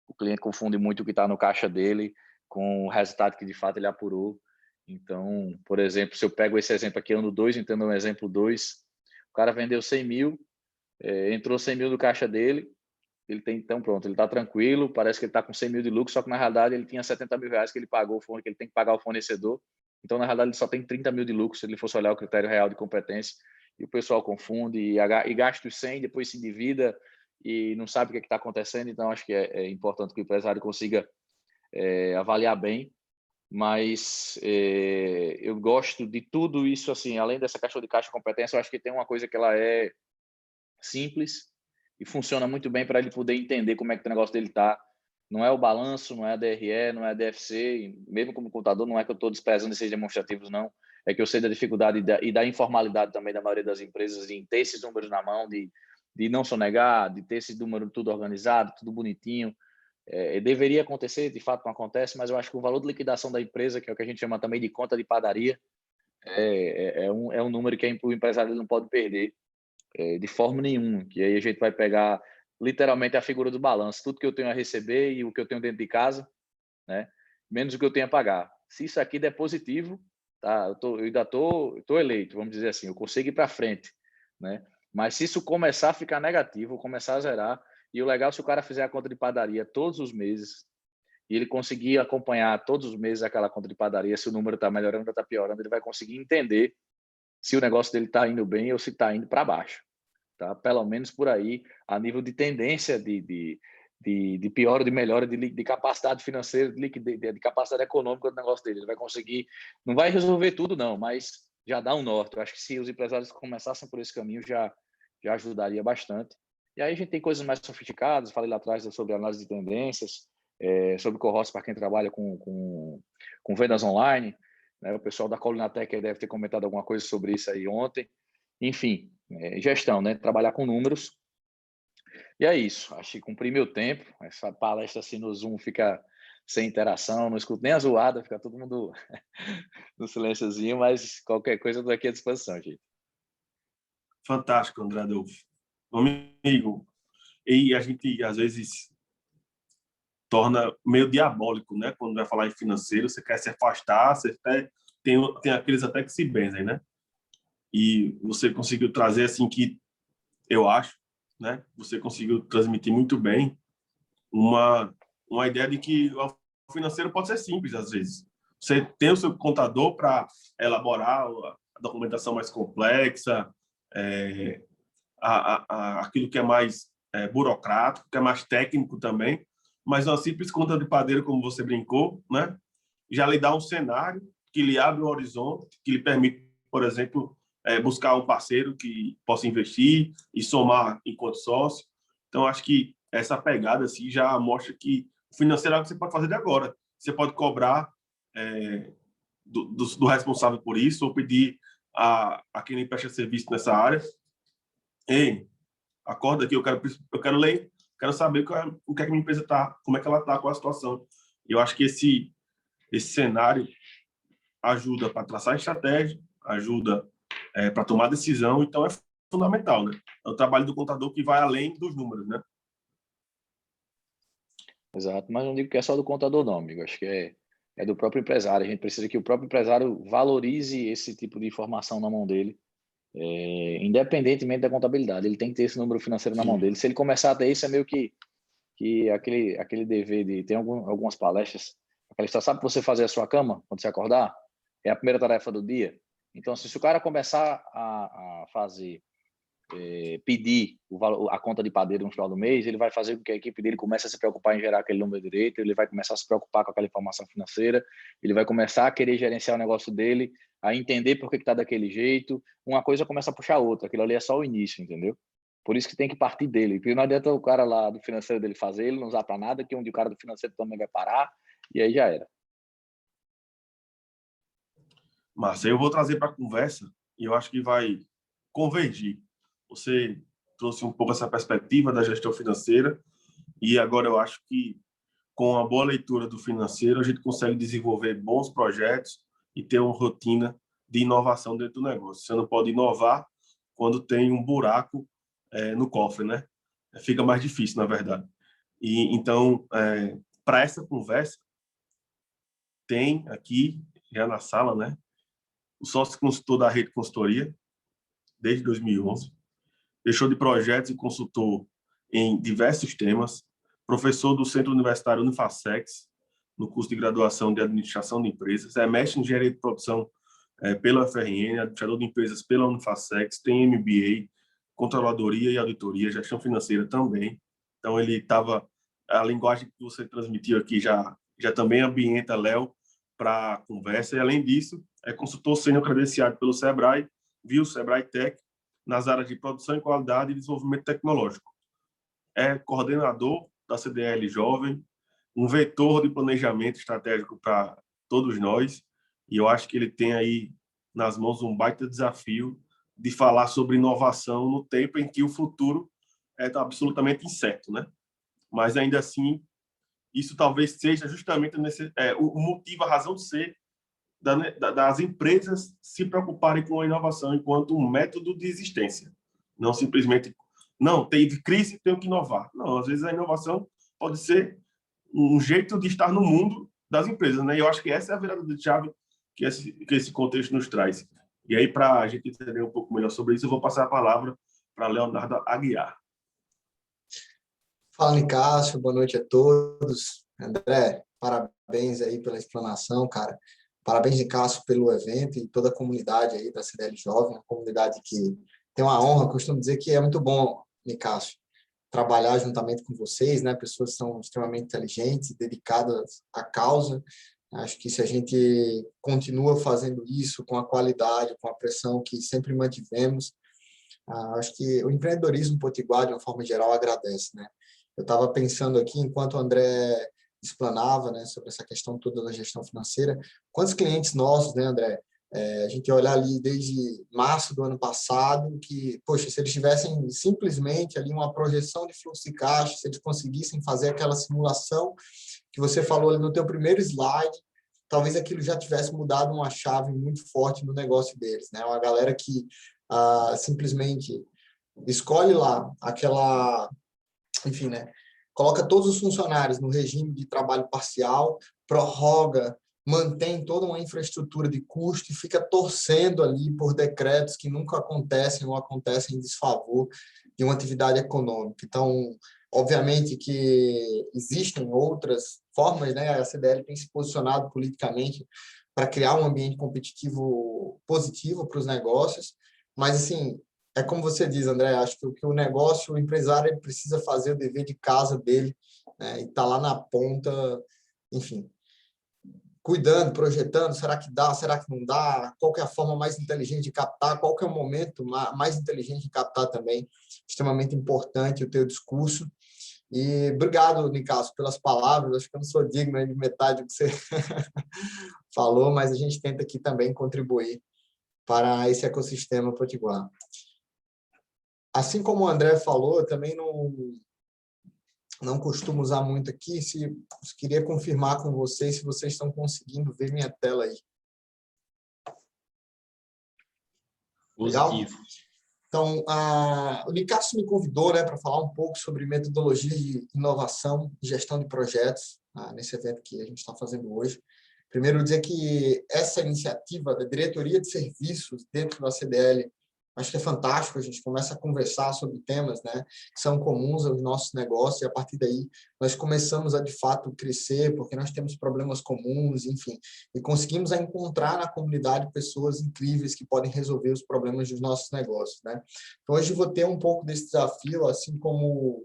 o cliente confunde muito o que está no caixa dele com o resultado que de fato ele apurou. Então, por exemplo, se eu pego esse exemplo aqui, ano 2, entendo um exemplo 2, o cara vendeu 100 mil, entrou 100 mil no caixa dele, então pronto, ele está tranquilo, parece que ele está com 100 mil de lucro, só que na realidade ele tinha 70 mil reais que ele pagou, que ele tem que pagar o fornecedor. Então, na realidade, ele só tem 30 mil de lucro se ele fosse olhar o critério real de competência. E o pessoal confunde e gasta os 100, depois se endivida e não sabe o que está acontecendo. Então, acho que é importante que o empresário consiga avaliar bem. Mas eu gosto de tudo isso, assim, além dessa questão de caixa e competência, eu acho que tem uma coisa que ela é simples e funciona muito bem para ele poder entender como é que o negócio dele está. Não é o balanço, não é a DRE, não é a DFC, e mesmo como contador, não é que eu estou desprezando esses demonstrativos, não. É que eu sei da dificuldade e da informalidade também da maioria das empresas em ter esses números na mão, de não sonegar, de ter esse número tudo organizado, tudo bonitinho. Deveria acontecer, de fato não acontece, mas eu acho que o valor de liquidação da empresa, que é o que a gente chama também de conta de padaria, é um número que o empresário não pode perder de forma nenhuma, que aí a gente vai pegar literalmente a figura do balanço, tudo que eu tenho a receber e o que eu tenho dentro de casa, né? Menos o que eu tenho a pagar. Se isso aqui der positivo, tá? Eu ainda tô eleito, vamos dizer assim, eu consigo ir para frente, né? Mas se isso começar a ficar negativo, começar a zerar, e o legal, se o cara fizer a conta de padaria todos os meses, e ele conseguir acompanhar todos os meses aquela conta de padaria, se o número está melhorando ou está piorando, ele vai conseguir entender se o negócio dele está indo bem ou se está indo para baixo. Tá? Pelo menos por aí, a nível de tendência de pior ou de melhora de capacidade financeira, de capacidade econômica do negócio dele. Ele vai conseguir, não vai resolver tudo não, mas já dá um norte. Eu acho que se os empresários começassem por esse caminho, já ajudaria bastante. E aí a gente tem coisas mais sofisticadas, falei lá atrás sobre análise de tendências, sobre Cohoss para quem trabalha com vendas online, né? O pessoal da Colinatec deve ter comentado alguma coisa sobre isso aí ontem. Enfim, gestão, né? Trabalhar com números. E é isso. Acho que cumpri meu tempo. Essa palestra assim no Zoom fica sem interação, não escuto nem a zoada, fica todo mundo no silênciozinho, mas qualquer coisa eu estou aqui à disposição, gente. Fantástico, André Adolfo. Amigo, e a gente, às vezes, torna meio diabólico, né? Quando vai falar em financeiro, você quer se afastar, você até, tem aqueles até que se benzem, né? E você conseguiu trazer, assim, que eu acho, né? Você conseguiu transmitir muito bem uma ideia de que o financeiro pode ser simples, às vezes. Você tem o seu contador para elaborar a documentação mais complexa, aquilo que é mais burocrático, que é mais técnico também, mas uma simples conta de padeiro, como você brincou, né? Já lhe dá um cenário que lhe abre um horizonte, que lhe permite, por exemplo, buscar um parceiro que possa investir e somar enquanto sócio. Então, acho que essa pegada assim, já mostra que o financeiro é algo que você pode fazer de agora. Você pode cobrar do responsável por isso, ou pedir a quem lhe presta serviço nessa área: ei, acorda aqui, eu quero ler, quero saber o que é que minha empresa está, como é que ela está, qual a situação. Eu acho que esse cenário ajuda para traçar estratégia, ajuda para tomar decisão, então é fundamental, né? É o trabalho do contador que vai além dos números, né? Exato, mas não digo que é só do contador não, amigo, acho que é do próprio empresário. A gente precisa que o próprio empresário valorize esse tipo de informação na mão dele, independentemente da contabilidade. Ele tem que ter esse número financeiro na mão dele. Se ele começar a ter isso, é meio que aquele dever de... Tem algumas palestras, aquela história, sabe você fazer a sua cama quando você acordar? É a primeira tarefa do dia. Então, se o cara começar a fazer, pedir a conta de padeiro no final do mês, ele vai fazer com que a equipe dele comece a se preocupar em gerar aquele número direito, ele vai começar a se preocupar com aquela informação financeira, ele vai começar a querer gerenciar o negócio dele, a entender por que está daquele jeito. Uma coisa começa a puxar a outra, aquilo ali é só o início, entendeu? Por isso que tem que partir dele, porque não adianta o cara lá do financeiro dele fazer, ele não usar para nada, que onde o cara do financeiro também vai parar, e aí já era. Márcia, eu vou trazer para a conversa e eu acho que vai convergir. Você trouxe um pouco essa perspectiva da gestão financeira e agora eu acho que com a boa leitura do financeiro a gente consegue desenvolver bons projetos e ter uma rotina de inovação dentro do negócio. Você não pode inovar quando tem um buraco no cofre, né? Fica mais difícil, na verdade. E então, para essa conversa, tem aqui já na sala, né, o sócio consultor da Rede Consultoria desde 2011, gestor de projetos e consultor em diversos temas, professor do Centro Universitário Unifacex, no curso de graduação de Administração de Empresas, é mestre em Engenharia de Produção pela FRN, administrador de empresas pela Unifacex, tem MBA, Controladoria e Auditoria, Gestão Financeira também. Então, ele estava... A linguagem que você transmitiu aqui já também ambienta Léo para a conversa, e, além disso, é consultor sênior credenciado pelo Sebrae, viu Sebrae Tech, nas áreas de produção e qualidade e desenvolvimento tecnológico. É coordenador da CDL Jovem, um vetor de planejamento estratégico para todos nós, e eu acho que ele tem aí nas mãos um baita desafio de falar sobre inovação no tempo em que o futuro é absolutamente incerto, né? Mas, ainda assim, isso talvez seja justamente o motivo, a razão de ser das empresas se preocuparem com a inovação enquanto um método de existência. Não simplesmente, não, teve crise, tenho que inovar. Não, às vezes a inovação pode ser um jeito de estar no mundo das empresas, né? E eu acho que essa é a virada de chave que esse contexto nos traz. E aí, para a gente entender um pouco melhor sobre isso, eu vou passar a palavra para Leonardo Aguiar. Fala, Nicásio, boa noite a todos. André, parabéns aí pela explanação, cara. Parabéns, Nicásio, pelo evento e toda a comunidade aí da CDL Jovem, a comunidade que tem uma honra, costumo dizer que é muito bom, Nicásio, trabalhar juntamente com vocês, né? Pessoas que são extremamente inteligentes, dedicadas à causa. Acho que se a gente continua fazendo isso com a qualidade, com a pressão que sempre mantivemos, acho que o empreendedorismo potiguar, de uma forma geral, agradece, né? Eu estava pensando aqui, enquanto o André explanava, né, sobre essa questão toda da gestão financeira. Quantos clientes nossos, né, André? A gente olhar ali desde março do ano passado, que, poxa, se eles tivessem simplesmente ali uma projeção de fluxo de caixa, se eles conseguissem fazer aquela simulação que você falou ali no teu primeiro slide, talvez aquilo já tivesse mudado uma chave muito forte no negócio deles, né? Uma galera que simplesmente escolhe lá aquela, enfim, né? Coloca todos os funcionários no regime de trabalho parcial, prorroga, mantém toda uma infraestrutura de custo e fica torcendo ali por decretos que nunca acontecem ou acontecem em desfavor de uma atividade econômica. Então, obviamente que existem outras formas, né? A CDL tem se posicionado politicamente para criar um ambiente competitivo positivo para os negócios, mas, assim, é como você diz, André, acho que o negócio, o empresário, ele precisa fazer o dever de casa dele, né? E tá lá na ponta, enfim, cuidando, projetando, será que dá, será que não dá, qual que é a forma mais inteligente de captar, qual que é o momento mais inteligente de captar também, extremamente importante o teu discurso. E obrigado, Nicasso, pelas palavras, acho que eu não sou digno de metade do que você falou, mas a gente tenta aqui também contribuir para esse ecossistema potiguar. Assim como o André falou, eu também não costumo usar muito aqui, queria confirmar com vocês se vocês estão conseguindo ver minha tela aí. Legal? Positivo. Então, o Nicasso me convidou, né, para falar um pouco sobre metodologia de inovação e gestão de projetos, nesse evento que a gente está fazendo hoje. Primeiro, dizer que essa iniciativa da diretoria de serviços dentro da CDL, acho que é fantástico, a gente começa a conversar sobre temas, né, que são comuns aos nossos negócios, e a partir daí nós começamos a, de fato, crescer, porque nós temos problemas comuns, enfim, e conseguimos encontrar na comunidade pessoas incríveis que podem resolver os problemas dos nossos negócios, né. Então, hoje vou ter um pouco desse desafio, assim como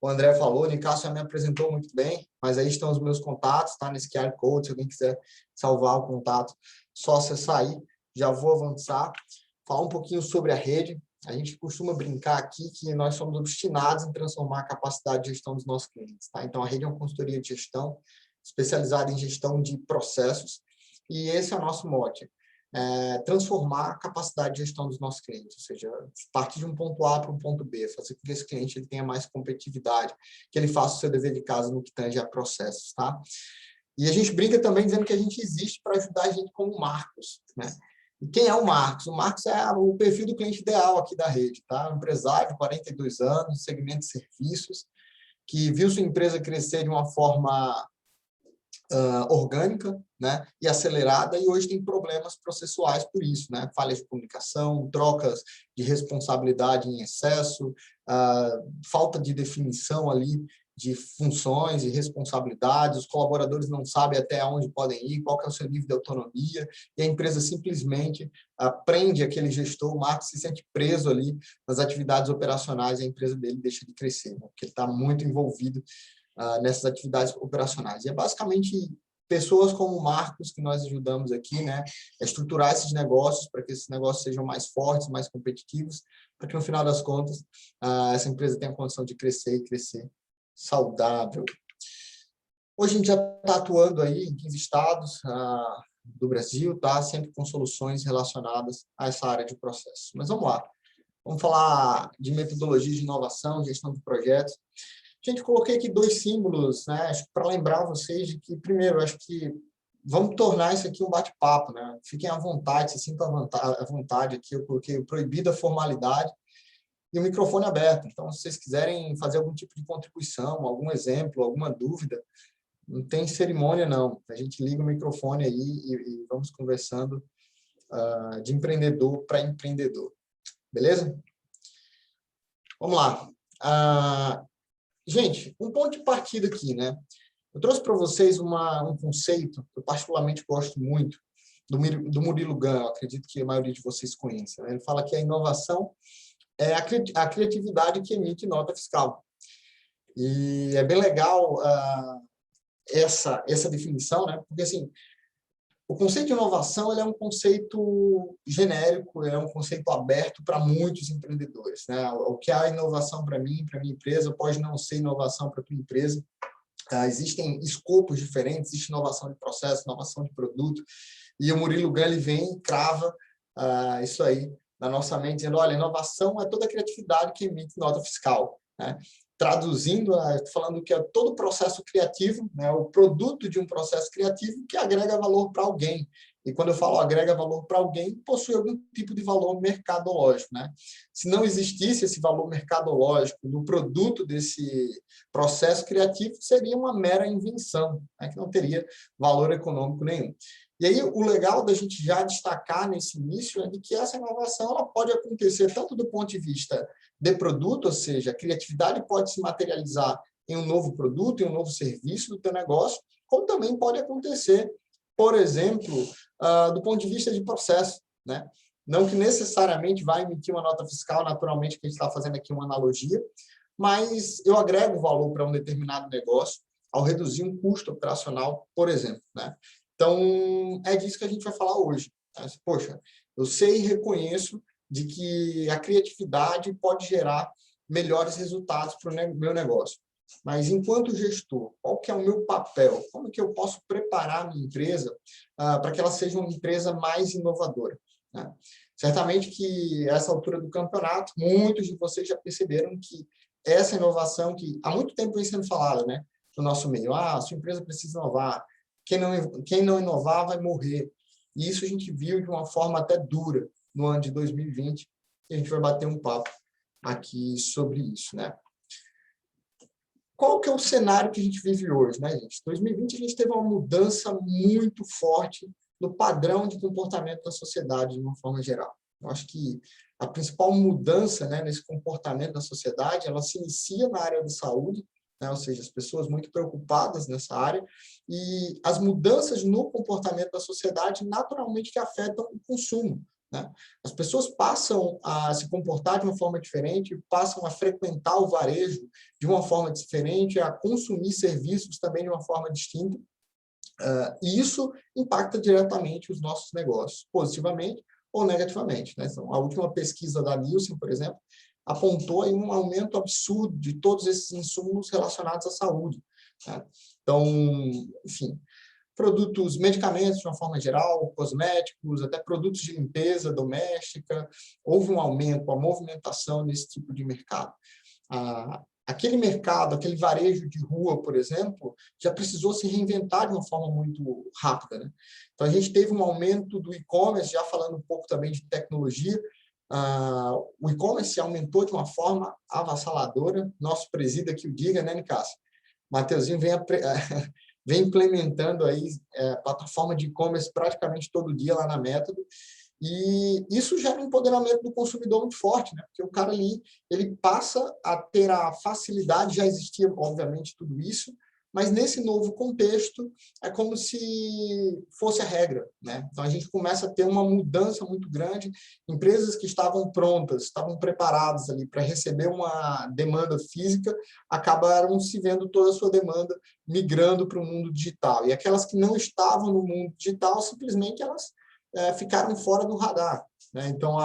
o André falou, o Nicasso já me apresentou muito bem, mas aí estão os meus contatos, tá? Nesse QR Code, se alguém quiser salvar o contato, só acessar aí. Já vou avançar, falar um pouquinho sobre a rede. A gente costuma brincar aqui que nós somos obstinados em transformar a capacidade de gestão dos nossos clientes, tá? Então, a rede é uma consultoria de gestão especializada em gestão de processos, e esse é o nosso mote. Transformar a capacidade de gestão dos nossos clientes, ou seja, partir de um ponto A para um ponto B, fazer com que esse cliente ele tenha mais competitividade, que ele faça o seu dever de casa no que tange a processos, tá? E a gente brinca também dizendo que a gente existe para ajudar a gente como Marcos, né? E quem é o Marcos? O Marcos é o perfil do cliente ideal aqui da rede, tá? Um empresário de 42 anos, segmento de serviços, que viu sua empresa crescer de uma forma orgânica, né, e acelerada, e hoje tem problemas processuais por isso, né, falhas de comunicação, trocas de responsabilidade em excesso, falta de definição ali de funções e responsabilidades, os colaboradores não sabem até onde podem ir, qual que é o seu nível de autonomia, e a empresa simplesmente prende aquele gestor, o Marcos se sente preso ali nas atividades operacionais, e a empresa dele deixa de crescer, né, porque ele está muito envolvido nessas atividades operacionais. E é basicamente pessoas como o Marcos que nós ajudamos aqui, né, a estruturar esses negócios para que esses negócios sejam mais fortes, mais competitivos, para que no final das contas essa empresa tenha a condição de crescer e crescer saudável. Hoje a gente já está atuando aí em 15 estados do Brasil, tá? Sempre com soluções relacionadas a essa área de processo. Mas vamos lá. Vamos falar de metodologia de inovação, gestão de projetos. Gente, coloquei aqui 2 símbolos, né, para lembrar vocês de que, primeiro, acho que vamos tornar isso aqui um bate-papo, né? Fiquem à vontade, se sintam à vontade aqui. Eu coloquei proibida formalidade e o microfone aberto. Então, se vocês quiserem fazer algum tipo de contribuição, algum exemplo, alguma dúvida, não tem cerimônia, não. A gente liga o microfone aí e vamos conversando de empreendedor para empreendedor. Beleza? Vamos lá. Gente, um ponto de partida aqui, né? Eu trouxe para vocês um conceito que eu particularmente gosto muito, do Murilo Gun, acredito que a maioria de vocês conhece, né? Ele fala que a inovação é a criatividade que emite nota fiscal. E é bem legal essa definição, né? Porque, assim, o conceito de inovação ele é um conceito genérico, é um conceito aberto para muitos empreendedores, né? O que é inovação para mim, para minha empresa, pode não ser inovação para a tua empresa. existem escopos diferentes, existe inovação de processo, inovação de produto, e o Murilo Gun vem e crava isso aí na nossa mente, dizendo, olha, inovação é toda a criatividade que emite nota fiscal, né? Traduzindo, falando que é todo o processo criativo, né, o produto de um processo criativo que agrega valor para alguém. E quando eu falo agrega valor para alguém, possui algum tipo de valor mercadológico, né? Se não existisse esse valor mercadológico no produto desse processo criativo, seria uma mera invenção, né, que não teria valor econômico nenhum. E aí, o legal da gente já destacar nesse início é de que essa inovação ela pode acontecer tanto do ponto de vista de produto, ou seja, a criatividade pode se materializar em um novo produto, em um novo serviço do teu negócio, como também pode acontecer, por exemplo, do ponto de vista de processo, né? Não que necessariamente vai emitir uma nota fiscal, naturalmente, que a gente está fazendo aqui uma analogia, mas eu agrego valor para um determinado negócio ao reduzir um custo operacional, por exemplo, né? Então, é disso que a gente vai falar hoje. Poxa, eu sei e reconheço de que a criatividade pode gerar melhores resultados para o meu negócio. Mas, enquanto gestor, qual que é o meu papel? Como que eu posso preparar a minha empresa para que ela seja uma empresa mais inovadora, né? Certamente que, a essa altura do campeonato, muitos de vocês já perceberam que essa inovação que há muito tempo vem sendo falada, né, no nosso meio, a sua empresa precisa inovar, quem não inovar vai morrer. E isso a gente viu de uma forma até dura no ano de 2020, e a gente vai bater um papo aqui sobre isso, né? Qual que é o cenário que a gente vive hoje, né, gente? Em 2020, a gente teve uma mudança muito forte no padrão de comportamento da sociedade, de uma forma geral. Eu acho que a principal mudança, né, nesse comportamento da sociedade, ela se inicia na área da saúde, né, ou seja, as pessoas muito preocupadas nessa área, e as mudanças no comportamento da sociedade, naturalmente, que afetam o consumo, né? As pessoas passam a se comportar de uma forma diferente, passam a frequentar o varejo de uma forma diferente, a consumir serviços também de uma forma distinta, e isso impacta diretamente os nossos negócios, positivamente ou negativamente, né? Então, a última pesquisa da Nielsen, por exemplo, apontou aí um aumento absurdo de todos esses insumos relacionados à saúde, né? Então, enfim, produtos, medicamentos de uma forma geral, cosméticos, até produtos de limpeza doméstica, houve um aumento, uma movimentação nesse tipo de mercado. Aquele mercado, aquele varejo de rua, por exemplo, já precisou se reinventar de uma forma muito rápida, né? Então, a gente teve um aumento do e-commerce, já falando um pouco também de tecnologia, o e-commerce aumentou de uma forma avassaladora, nosso presídio aqui o diga, né, Nicásio? Mateuzinho vem implementando aí plataforma de e-commerce praticamente todo dia lá na Método, e isso gera um empoderamento do consumidor muito forte, né? Porque o cara ali, ele passa a ter a facilidade, já existia, obviamente, tudo isso, mas nesse novo contexto é como se fosse a regra, né? Então a gente começa a ter uma mudança muito grande, empresas que estavam prontas, estavam preparadas ali para receber uma demanda física, acabaram se vendo toda a sua demanda migrando para o mundo digital, e aquelas que não estavam no mundo digital, simplesmente elas ficaram fora do radar, né? Então,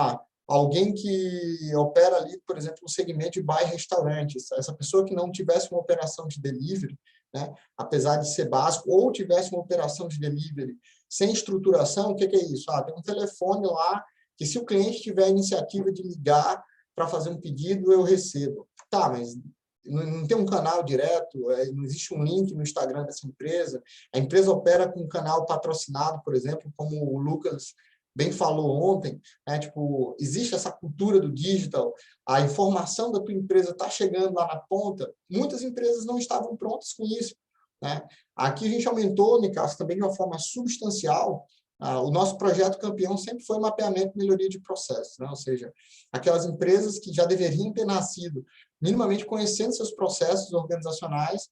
alguém que opera ali, por exemplo, no segmento de bar e restaurantes, essa pessoa que não tivesse uma operação de delivery, né, apesar de ser básico, ou tivesse uma operação de delivery sem estruturação, o que é isso? Tem um telefone lá que, se o cliente tiver a iniciativa de ligar para fazer um pedido, eu recebo. Tá, mas não tem um canal direto, não existe um link no Instagram dessa empresa, a empresa opera com um canal patrocinado, por exemplo, como o Lucas bem falou ontem, né? Tipo, existe essa cultura do digital, a informação da tua empresa está chegando lá na ponta, muitas empresas não estavam prontas com isso, né? Aqui a gente aumentou, Nicasso, também de uma forma substancial. O nosso projeto campeão sempre foi mapeamento e melhoria de processos, né? Ou seja, aquelas empresas que já deveriam ter nascido minimamente conhecendo seus processos organizacionais,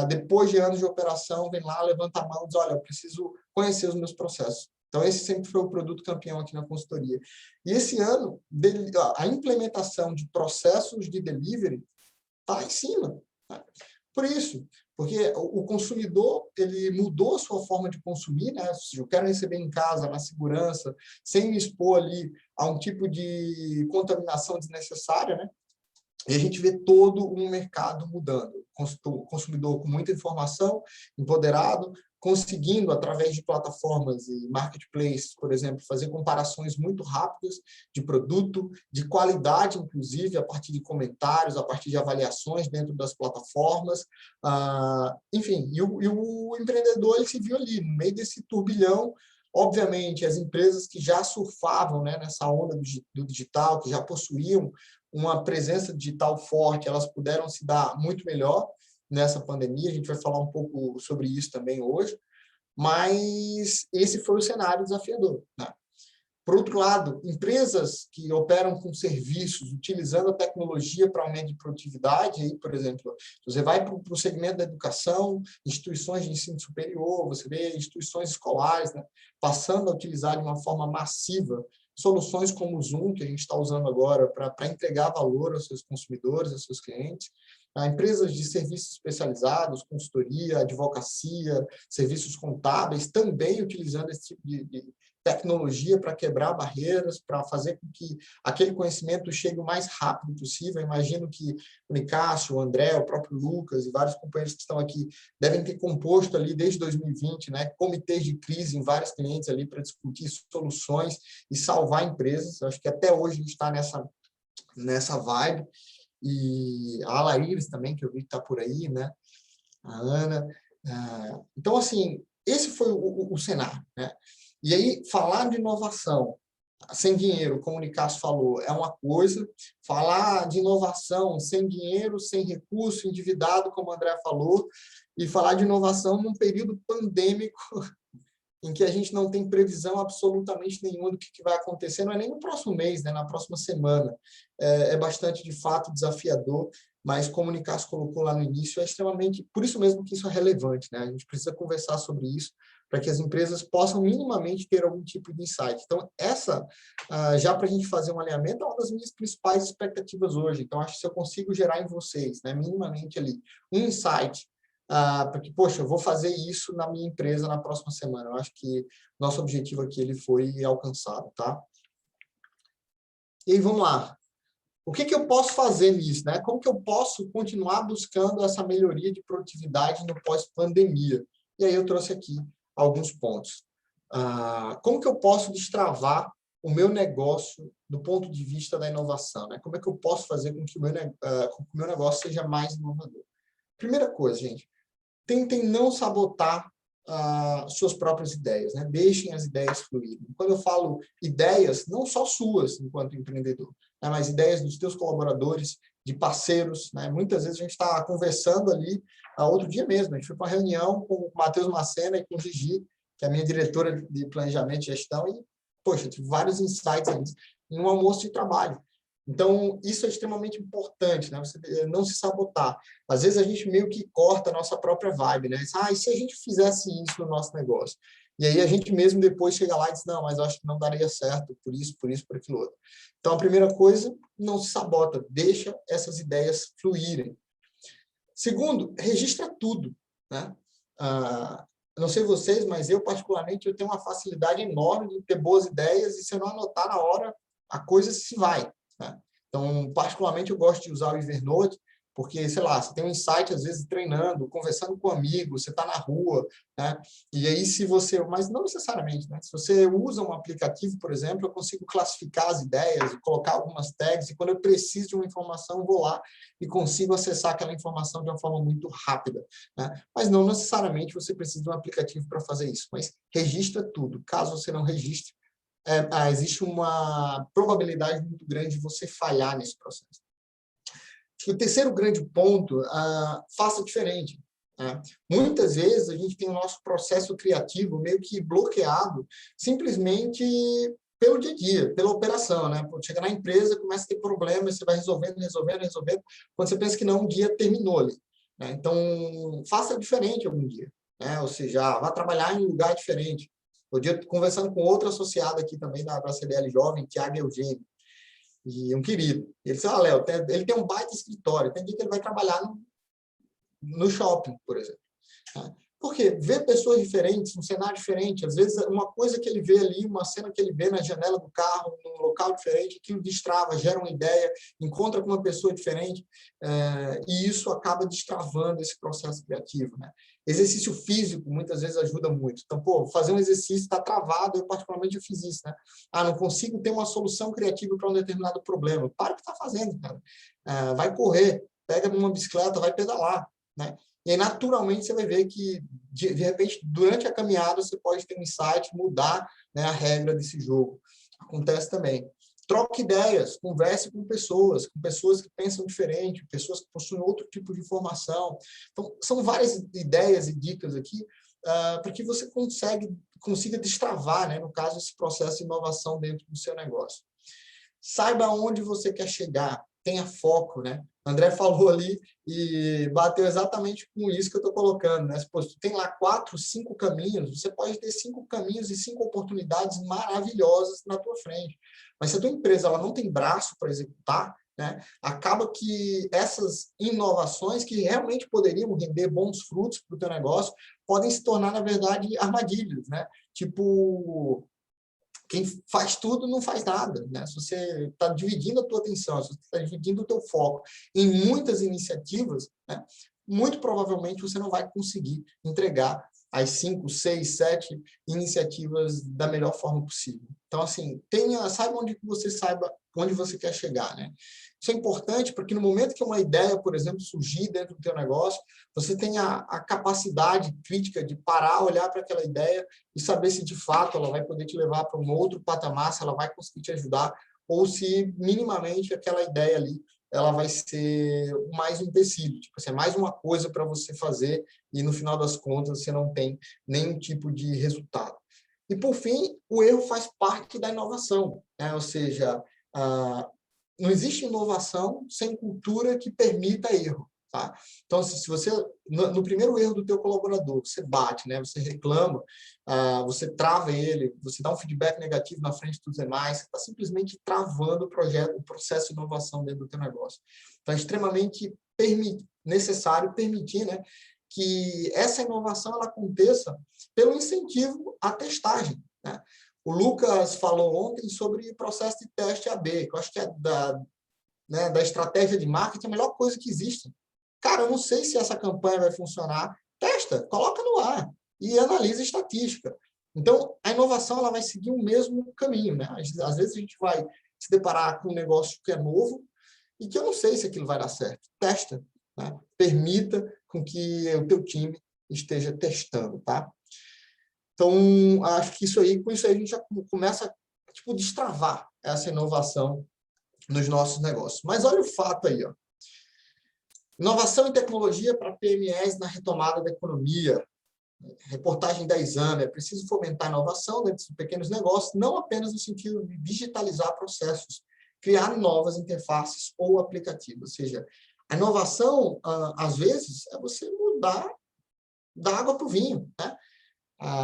depois de anos de operação, vem lá, levanta a mão e diz, olha, eu preciso conhecer os meus processos. Então, esse sempre foi o produto campeão aqui na consultoria. E esse ano, a implementação de processos de delivery está em cima, né? Por isso, porque o consumidor, ele mudou a sua forma de consumir, né? Eu quero receber em casa, na segurança, sem me expor ali a um tipo de contaminação desnecessária, né? E a gente vê todo um mercado mudando. O consumidor com muita informação, empoderado, conseguindo, através de plataformas e marketplaces, por exemplo, fazer comparações muito rápidas de produto, de qualidade, inclusive, a partir de comentários, a partir de avaliações dentro das plataformas. Enfim, e o empreendedor ele se viu ali, no meio desse turbilhão. Obviamente, as empresas que já surfavam, né, nessa onda do digital, que já possuíam uma presença digital forte, elas puderam se dar muito melhor nessa pandemia. A gente vai falar um pouco sobre isso também hoje, mas esse foi o cenário desafiador, né? Por outro lado, empresas que operam com serviços, utilizando a tecnologia para aumento de produtividade, aí, por exemplo, você vai para o segmento da educação, instituições de ensino superior, você vê instituições escolares, né, passando a utilizar de uma forma massiva soluções como o Zoom, que a gente está usando agora para entregar valor aos seus consumidores, aos seus clientes. Empresas de serviços especializados, consultoria, advocacia, serviços contábeis, também utilizando esse tipo de tecnologia para quebrar barreiras, para fazer com que aquele conhecimento chegue o mais rápido possível. Eu imagino que o Nicásio, o André, o próprio Lucas e vários companheiros que estão aqui devem ter composto ali desde 2020, né, comitês de crise em vários clientes ali para discutir soluções e salvar empresas. Eu acho que até hoje a gente está nessa vibe. E a Laíris também, que eu vi que está por aí, né? A Ana. Então, assim, esse foi o cenário, né? E aí, falar de inovação sem dinheiro, como o Nicásio falou, é uma coisa. Falar de inovação sem dinheiro, sem recurso, endividado, como o André falou, e falar de inovação num período pandêmico em que a gente não tem previsão absolutamente nenhuma do que vai acontecer, não é nem no próximo mês, né, na próxima semana. É bastante, de fato, desafiador, mas como o Nicásio colocou lá no início, é extremamente, por isso mesmo que isso é relevante, né? A gente precisa conversar sobre isso para que as empresas possam minimamente ter algum tipo de insight. Então, já para a gente fazer um alinhamento, é uma das minhas principais expectativas hoje. Então, acho que se eu consigo gerar em vocês, né, minimamente ali, um insight, porque, poxa, eu vou fazer isso na minha empresa na próxima semana. Eu acho que nosso objetivo aqui ele foi alcançado, tá? E aí, vamos lá. O que eu posso fazer nisso, né? Como que eu posso continuar buscando essa melhoria de produtividade no pós-pandemia? E aí eu trouxe aqui alguns pontos. Como que eu posso destravar o meu negócio do ponto de vista da inovação, né? Como é que eu posso fazer com que o meu negócio seja mais inovador? Primeira coisa, gente, tentem não sabotar suas próprias ideias, né? Deixem as ideias fluírem. Quando eu falo ideias, não só suas, enquanto empreendedor, né? Mas ideias dos teus colaboradores, de parceiros, né? Muitas vezes a gente está conversando ali, outro dia mesmo, a gente foi para uma reunião com o Matheus Macena e com o Gigi, que é a minha diretora de planejamento e gestão, e, poxa, tive vários insights ali em um almoço de trabalho. Então, isso é extremamente importante, né? Você não se sabotar. Às vezes, a gente meio que corta a nossa própria vibe, né? E se a gente fizesse isso no nosso negócio? E aí, a gente mesmo depois chega lá e diz, não, mas eu acho que não daria certo por isso, por aquilo outro. Então, a primeira coisa, não se sabota. Deixa essas ideias fluírem. Segundo, registra tudo, né? Não sei vocês, mas eu, particularmente, eu tenho uma facilidade enorme de ter boas ideias e se eu não anotar na hora, a coisa se vai. Né? Então, particularmente, eu gosto de usar o Evernote, porque, sei lá, você tem um insight, às vezes, treinando, conversando com um amigo, você está na rua, né? E aí, se você... Mas não necessariamente, né? Se você usa um aplicativo, por exemplo, eu consigo classificar as ideias, colocar algumas tags, e quando eu preciso de uma informação, eu vou lá e consigo acessar aquela informação de uma forma muito rápida, né? Mas não necessariamente você precisa de um aplicativo para fazer isso, mas registra tudo. Caso você não registre, existe uma probabilidade muito grande de você falhar nesse processo. O terceiro grande ponto, faça diferente. Né? Muitas vezes a gente tem o nosso processo criativo meio que bloqueado simplesmente pelo dia a dia, pela operação. Né? Chega na empresa, começa a ter problemas, você vai resolvendo. Quando você pensa que não, um dia terminou ali. Né? Então, faça diferente algum dia. Né? Ou seja, vá trabalhar em um lugar diferente. Um dia, conversando com outro associado aqui também da CDL Jovem, Thiago Eugênio, e um querido. Ele disse, Léo, ele tem um baita escritório, tem dia que ele vai trabalhar no shopping, por exemplo. Por quê? Ver pessoas diferentes, um cenário diferente, às vezes uma coisa que ele vê ali, uma cena que ele vê na janela do carro, num local diferente, aquilo destrava, gera uma ideia, encontra com uma pessoa diferente, e isso acaba destravando esse processo criativo, né? Exercício físico, muitas vezes, ajuda muito. Então, fazer um exercício está travado, eu particularmente fiz isso, né? Não consigo ter uma solução criativa para um determinado problema. Para o que está fazendo, cara. Vai correr, pega uma bicicleta, vai pedalar, né? E aí, naturalmente, você vai ver que, de repente, durante a caminhada, você pode ter um insight, mudar, né, a regra desse jogo. Acontece também. Troque ideias, converse com pessoas que pensam diferente, pessoas que possuem outro tipo de informação. Então, são várias ideias e dicas aqui para que você consiga destravar, né, no caso, esse processo de inovação dentro do seu negócio. Saiba onde você quer chegar, tenha foco, né? O André falou ali e bateu exatamente com isso que eu estou colocando, né? Se tu tem lá 4, 5 caminhos, você pode ter 5 caminhos e 5 oportunidades maravilhosas na tua frente. Mas se a tua empresa ela não tem braço para executar, né, acaba que essas inovações que realmente poderiam render bons frutos para o teu negócio podem se tornar, na verdade, armadilhas, né? Tipo, quem faz tudo não faz nada, né? Se você está dividindo a tua atenção, se você está dividindo o teu foco em muitas iniciativas, né, muito provavelmente você não vai conseguir entregar as 5, 6, 7 iniciativas da melhor forma possível. Então, assim, saiba onde você quer chegar, né? Isso é importante porque no momento que uma ideia, por exemplo, surgir dentro do teu negócio, você tenha a capacidade crítica de parar, olhar para aquela ideia e saber se de fato ela vai poder te levar para um outro patamar, se ela vai conseguir te ajudar, ou se minimamente aquela ideia ali ela vai ser mais um empecilho, tipo assim, é mais uma coisa para você fazer e no final das contas você não tem nenhum tipo de resultado. E por fim, o erro faz parte da inovação, né? Ou seja, não existe inovação sem cultura que permita erro. Tá? Então, se você, no primeiro erro do teu colaborador, você bate, né? Você reclama, você trava ele, você dá um feedback negativo na frente dos demais, você está simplesmente travando o processo de inovação dentro do teu negócio. Então, é extremamente necessário permitir, né, que essa inovação ela aconteça pelo incentivo à testagem, né? O Lucas falou ontem sobre o processo de teste AB, que eu acho que é da estratégia de marketing a melhor coisa que existe. Cara, eu não sei se essa campanha vai funcionar. Testa, coloca no ar e analisa a estatística. Então, a inovação ela vai seguir o mesmo caminho, né? Às vezes a gente vai se deparar com um negócio que é novo e que eu não sei se aquilo vai dar certo. Testa, né? Permita com que o teu time esteja testando, tá? Então, acho que com isso aí a gente já começa a destravar essa inovação nos nossos negócios. Mas olha o fato aí, ó. Inovação e tecnologia para PMEs na retomada da economia. Reportagem da Exame. É preciso fomentar a inovação dentro dos pequenos negócios, não apenas no sentido de digitalizar processos, criar novas interfaces ou aplicativos. Ou seja, a inovação, às vezes, é você mudar da água para o vinho, né?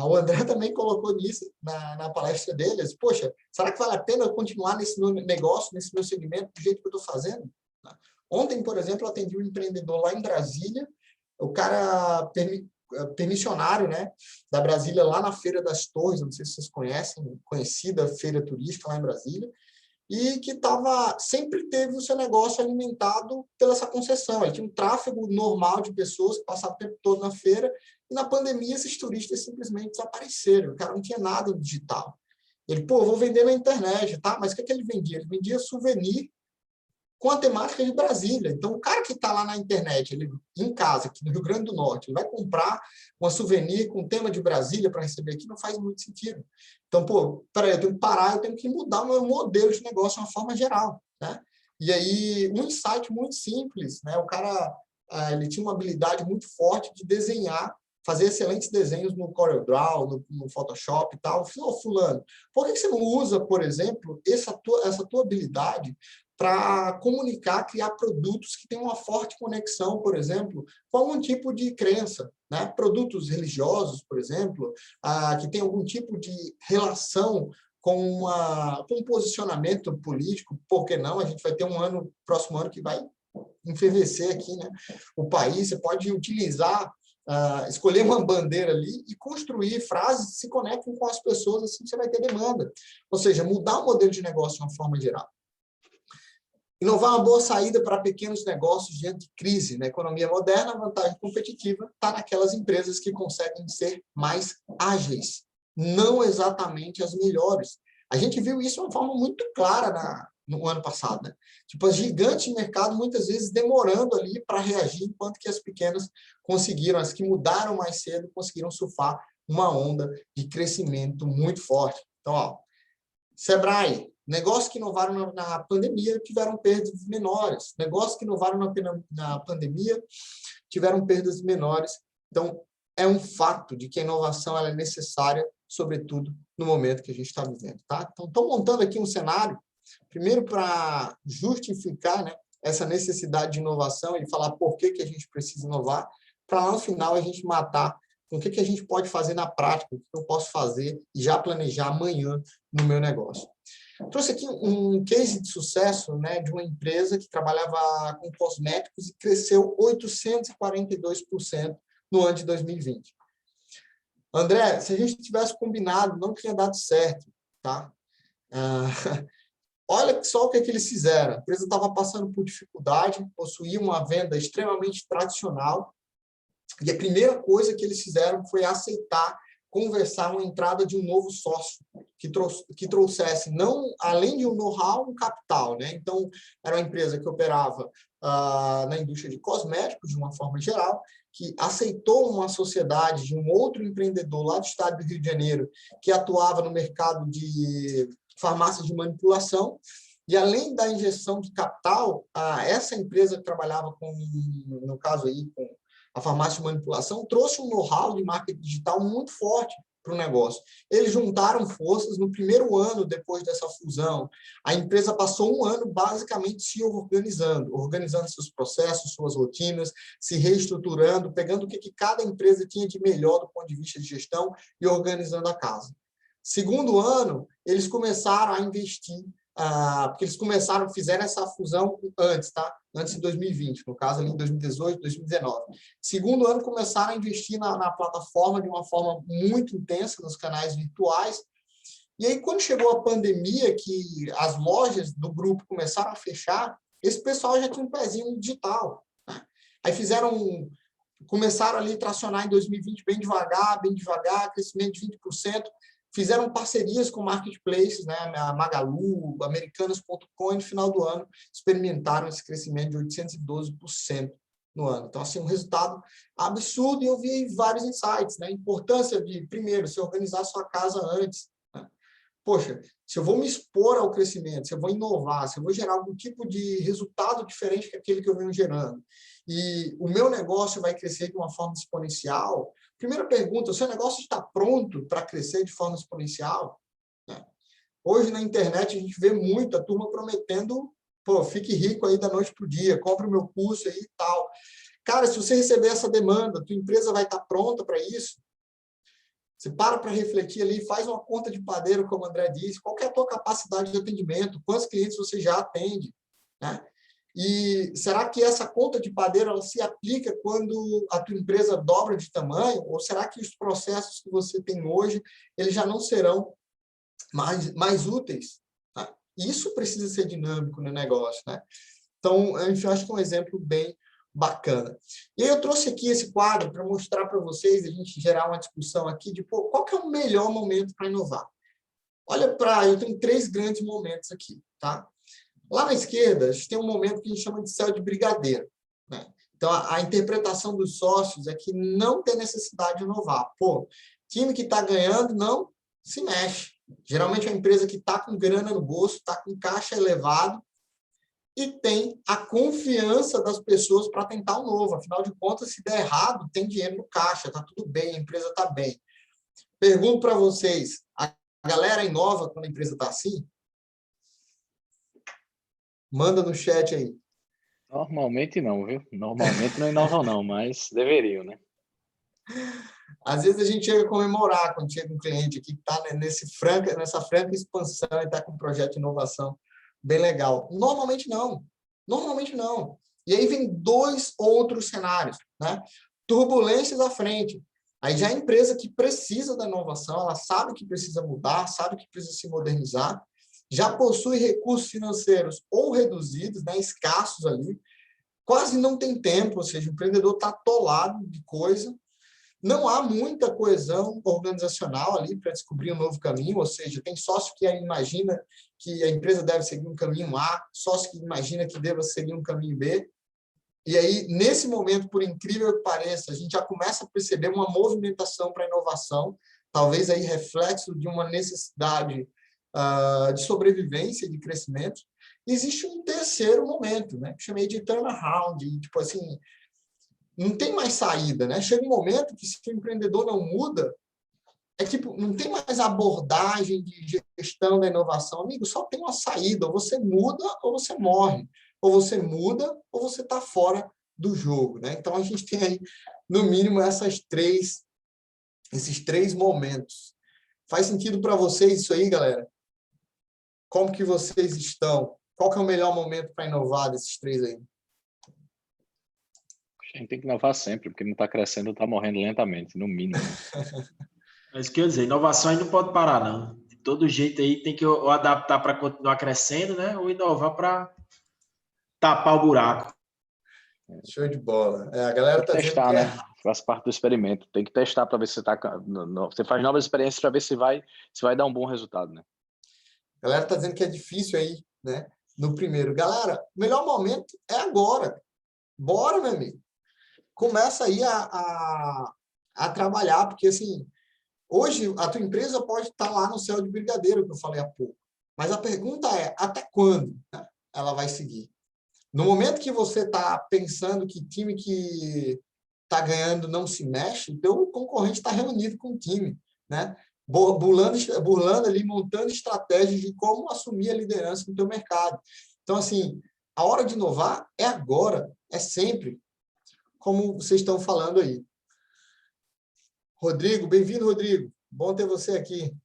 O André também colocou nisso na palestra dele. Poxa, será que vale a pena eu continuar nesse meu negócio, nesse meu segmento, do jeito que eu estou fazendo? Ontem, por exemplo, eu atendi um empreendedor lá em Brasília, o cara permissionário, né, da Brasília, lá na Feira das Torres, não sei se vocês conhecem, conhecida feira turística lá em Brasília, e que sempre teve o seu negócio alimentado pela essa concessão. Ele tinha um tráfego normal de pessoas que passavam o tempo todo na feira, e na pandemia esses turistas simplesmente desapareceram. O cara não tinha nada no digital. Ele, eu vou vender na internet, tá? Mas o que ele vendia? Ele vendia souvenir com a temática de Brasília. Então, o cara que está lá na internet, ele em casa, aqui no Rio Grande do Norte, ele vai comprar uma souvenir com tema de Brasília para receber aqui, não faz muito sentido. Então, peraí, eu tenho que parar, eu tenho que mudar o meu modelo de negócio de uma forma geral, né? E aí, um insight muito simples, né? O cara, ele tinha uma habilidade muito forte de desenhar, fazer excelentes desenhos no CorelDRAW, no Photoshop e tal. Fulano, por que você não usa, por exemplo, essa tua habilidade para comunicar, criar produtos que tenham uma forte conexão, por exemplo, com algum tipo de crença, né? Produtos religiosos, por exemplo, que tem algum tipo de relação com um posicionamento político. Por que não? A gente vai ter próximo ano que vai enfervecer aqui, né? O país. Você pode utilizar escolher uma bandeira ali e construir frases que se conectem com as pessoas, assim você vai ter demanda. Ou seja, mudar o modelo de negócio de uma forma geral. Inovar é uma boa saída para pequenos negócios diante de crise. Na economia moderna, a vantagem competitiva está naquelas empresas que conseguem ser mais ágeis, não exatamente as melhores. A gente viu isso de uma forma muito clara no ano passado. Né? Tipo, as gigantes de mercado, muitas vezes, demorando ali para reagir, enquanto que as pequenas conseguiram, as que mudaram mais cedo, conseguiram surfar uma onda de crescimento muito forte. Então, ó, Sebrae, negócios que inovaram na pandemia tiveram perdas menores. Negócios que inovaram na pandemia tiveram perdas menores. Então, é um fato de que a inovação ela é necessária, sobretudo no momento que a gente está vivendo. Tá? Então, estou montando aqui um cenário, primeiro para justificar, né, essa necessidade de inovação e falar por que a gente precisa inovar, para lá no final a gente matar com o que a gente pode fazer na prática, o que eu posso fazer e já planejar amanhã no meu negócio. Trouxe aqui um case de sucesso, né, de uma empresa que trabalhava com cosméticos e cresceu 842% no ano de 2020. André, se a gente tivesse combinado, não tinha dado certo, tá? Olha só o que eles fizeram. A empresa estava passando por dificuldade, possuía uma venda extremamente tradicional, e a primeira coisa que eles fizeram foi aceitar conversar uma entrada de um novo sócio que trouxesse, não além de um know-how, um capital. Né? Então, era uma empresa que operava na indústria de cosméticos, de uma forma geral, que aceitou uma sociedade de um outro empreendedor lá do estado do Rio de Janeiro, que atuava no mercado de farmácias de manipulação, e além da injeção de capital, essa empresa que trabalhava com, no caso aí, com a farmácia de manipulação, trouxe um know-how de marketing digital muito forte para o negócio. Eles juntaram forças no primeiro ano depois dessa fusão. A empresa passou um ano basicamente se organizando seus processos, suas rotinas, se reestruturando, pegando o que cada empresa tinha de melhor do ponto de vista de gestão e organizando a casa. Segundo ano, eles começaram a investir, porque eles fizeram essa fusão antes, tá? Antes de 2020, no caso ali em 2018, 2019. Segundo ano, começaram a investir na plataforma de uma forma muito intensa, nos canais virtuais. E aí, quando chegou a pandemia, que as lojas do grupo começaram a fechar, esse pessoal já tinha um pezinho no digital. Né? Aí começaram ali a tracionar em 2020 bem devagar, crescimento de 20%. Fizeram parcerias com marketplaces, né, a Magalu, Americanas.com, e no final do ano experimentaram esse crescimento de 812% no ano. Então, assim, um resultado absurdo, e eu vi vários insights, né? A importância de, primeiro, se organizar a sua casa antes. Né? Poxa, se eu vou me expor ao crescimento, se eu vou inovar, se eu vou gerar algum tipo de resultado diferente que aquele que eu venho gerando, e o meu negócio vai crescer de uma forma exponencial. Primeira pergunta, o seu negócio está pronto para crescer de forma exponencial? Hoje, na internet, a gente vê muito a turma prometendo, fique rico aí da noite para o dia, compre o meu curso aí e tal. Cara, se você receber essa demanda, tua empresa vai estar pronta para isso? Você para refletir ali, faz uma conta de padeiro, como o André disse, qual que é a tua capacidade de atendimento, quantos clientes você já atende, né? E será que essa conta de padeiro ela se aplica quando a tua empresa dobra de tamanho? Ou será que os processos que você tem hoje eles já não serão mais úteis? Tá? Isso precisa ser dinâmico no negócio. Né? Então, eu acho que é um exemplo bem bacana. E aí eu trouxe aqui esse quadro para mostrar para vocês, a gente gerar uma discussão aqui de qual que é o melhor momento para inovar. Olha eu tenho 3 grandes momentos aqui. Tá? Lá na esquerda, a gente tem um momento que a gente chama de céu de brigadeiro. Né? Então, a interpretação dos sócios é que não tem necessidade de inovar. Time que está ganhando não se mexe. Geralmente é uma empresa que está com grana no bolso, está com caixa elevado e tem a confiança das pessoas para tentar o novo. Afinal de contas, se der errado, tem dinheiro no caixa, está tudo bem, a empresa está bem. Pergunto para vocês, a galera inova quando a empresa está assim? Manda no chat aí. Normalmente não, viu? Normalmente não inovam não, mas deveriam, né? Às vezes a gente chega a comemorar quando chega um cliente aqui que está nessa franca expansão e está com um projeto de inovação bem legal. Normalmente não. E aí vem 2 outros cenários. Né? turbulências à frente. Aí já a empresa que precisa da inovação, ela sabe que precisa mudar, sabe que precisa se modernizar, já possui recursos financeiros ou reduzidos, né, escassos ali, quase não tem tempo, ou seja, o empreendedor está atolado de coisa, não há muita coesão organizacional ali para descobrir um novo caminho, ou seja, tem sócio que imagina que a empresa deve seguir um caminho A, sócio que imagina que deva seguir um caminho B. E aí, nesse momento, por incrível que pareça, a gente já começa a perceber uma movimentação para a inovação, talvez aí reflexo de uma necessidade de sobrevivência e de crescimento. E existe um terceiro momento, né, que chamei de turnaround, tipo assim, não tem mais saída, né? Chega um momento que, se o empreendedor não muda, não tem mais abordagem de gestão da inovação. Amigo, só tem uma saída, ou você muda ou você morre. Ou você muda ou você está fora do jogo, né? Então, a gente tem aí, no mínimo, esses três momentos. Faz sentido para vocês isso aí, galera? Como que vocês estão? Qual que é o melhor momento para inovar desses três aí? A gente tem que inovar sempre, porque não está crescendo, está morrendo lentamente, no mínimo. É isso que eu ia dizer, inovação aí não pode parar, não. De todo jeito aí tem que ou adaptar para continuar crescendo, né? Ou inovar para tapar o buraco. Show de bola. A galera está dizendo testar, que né? Faz parte do experimento. Tem que testar para ver se você faz novas experiências para ver se vai dar um bom resultado, né? A galera está dizendo que é difícil aí, né? No primeiro. Galera, o melhor momento é agora. Bora, meu amigo. Começa aí a trabalhar, porque assim, hoje a tua empresa pode estar lá no céu de brigadeiro, que eu falei há pouco. Mas a pergunta é, até quando, né, ela vai seguir? No momento que você está pensando que time que está ganhando não se mexe, o teu concorrente está reunido com o time, né? Burlando ali, montando estratégias de como assumir a liderança no teu mercado. Então, assim, a hora de inovar é agora, é sempre, como vocês estão falando aí. Rodrigo, bem-vindo, Rodrigo. Bom ter você aqui.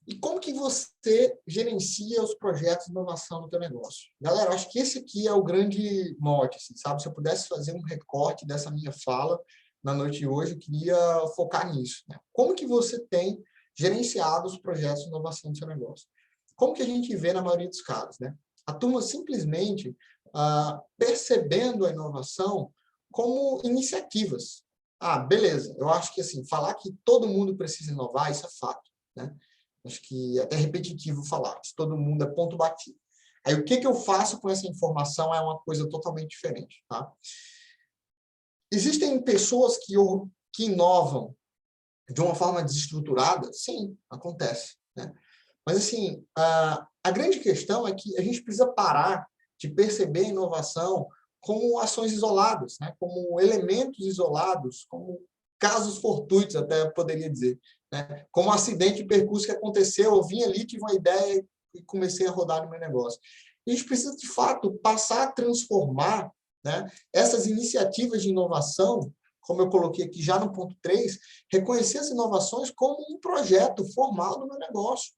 E como que você gerencia os projetos de inovação no teu negócio? Galera, acho que esse aqui é o grande mote, assim, sabe? Se eu pudesse fazer um recorte dessa minha fala na noite de hoje, eu queria focar nisso, né? Como que você tem gerenciado os projetos de inovação do seu negócio? Como que a gente vê na maioria dos casos, né? A turma simplesmente percebendo a inovação como iniciativas. Beleza, eu acho que assim, falar que todo mundo precisa inovar, isso é fato, né? Acho que é até repetitivo falar, se todo mundo é ponto batido. Aí o que eu faço com essa informação é uma coisa totalmente diferente, tá? Existem pessoas que inovam de uma forma desestruturada? Sim, acontece, né? Mas assim, a grande questão é que a gente precisa parar de perceber a inovação como ações isoladas, né? Como elementos isolados, como casos fortuitos, até poderia dizer, né? Como um acidente de percurso que aconteceu, eu vim ali, tive uma ideia e comecei a rodar no meu negócio. A gente precisa, de fato, passar a transformar, né, essas iniciativas de inovação, como eu coloquei aqui já no ponto 3, reconhecer as inovações como um projeto formal do meu negócio.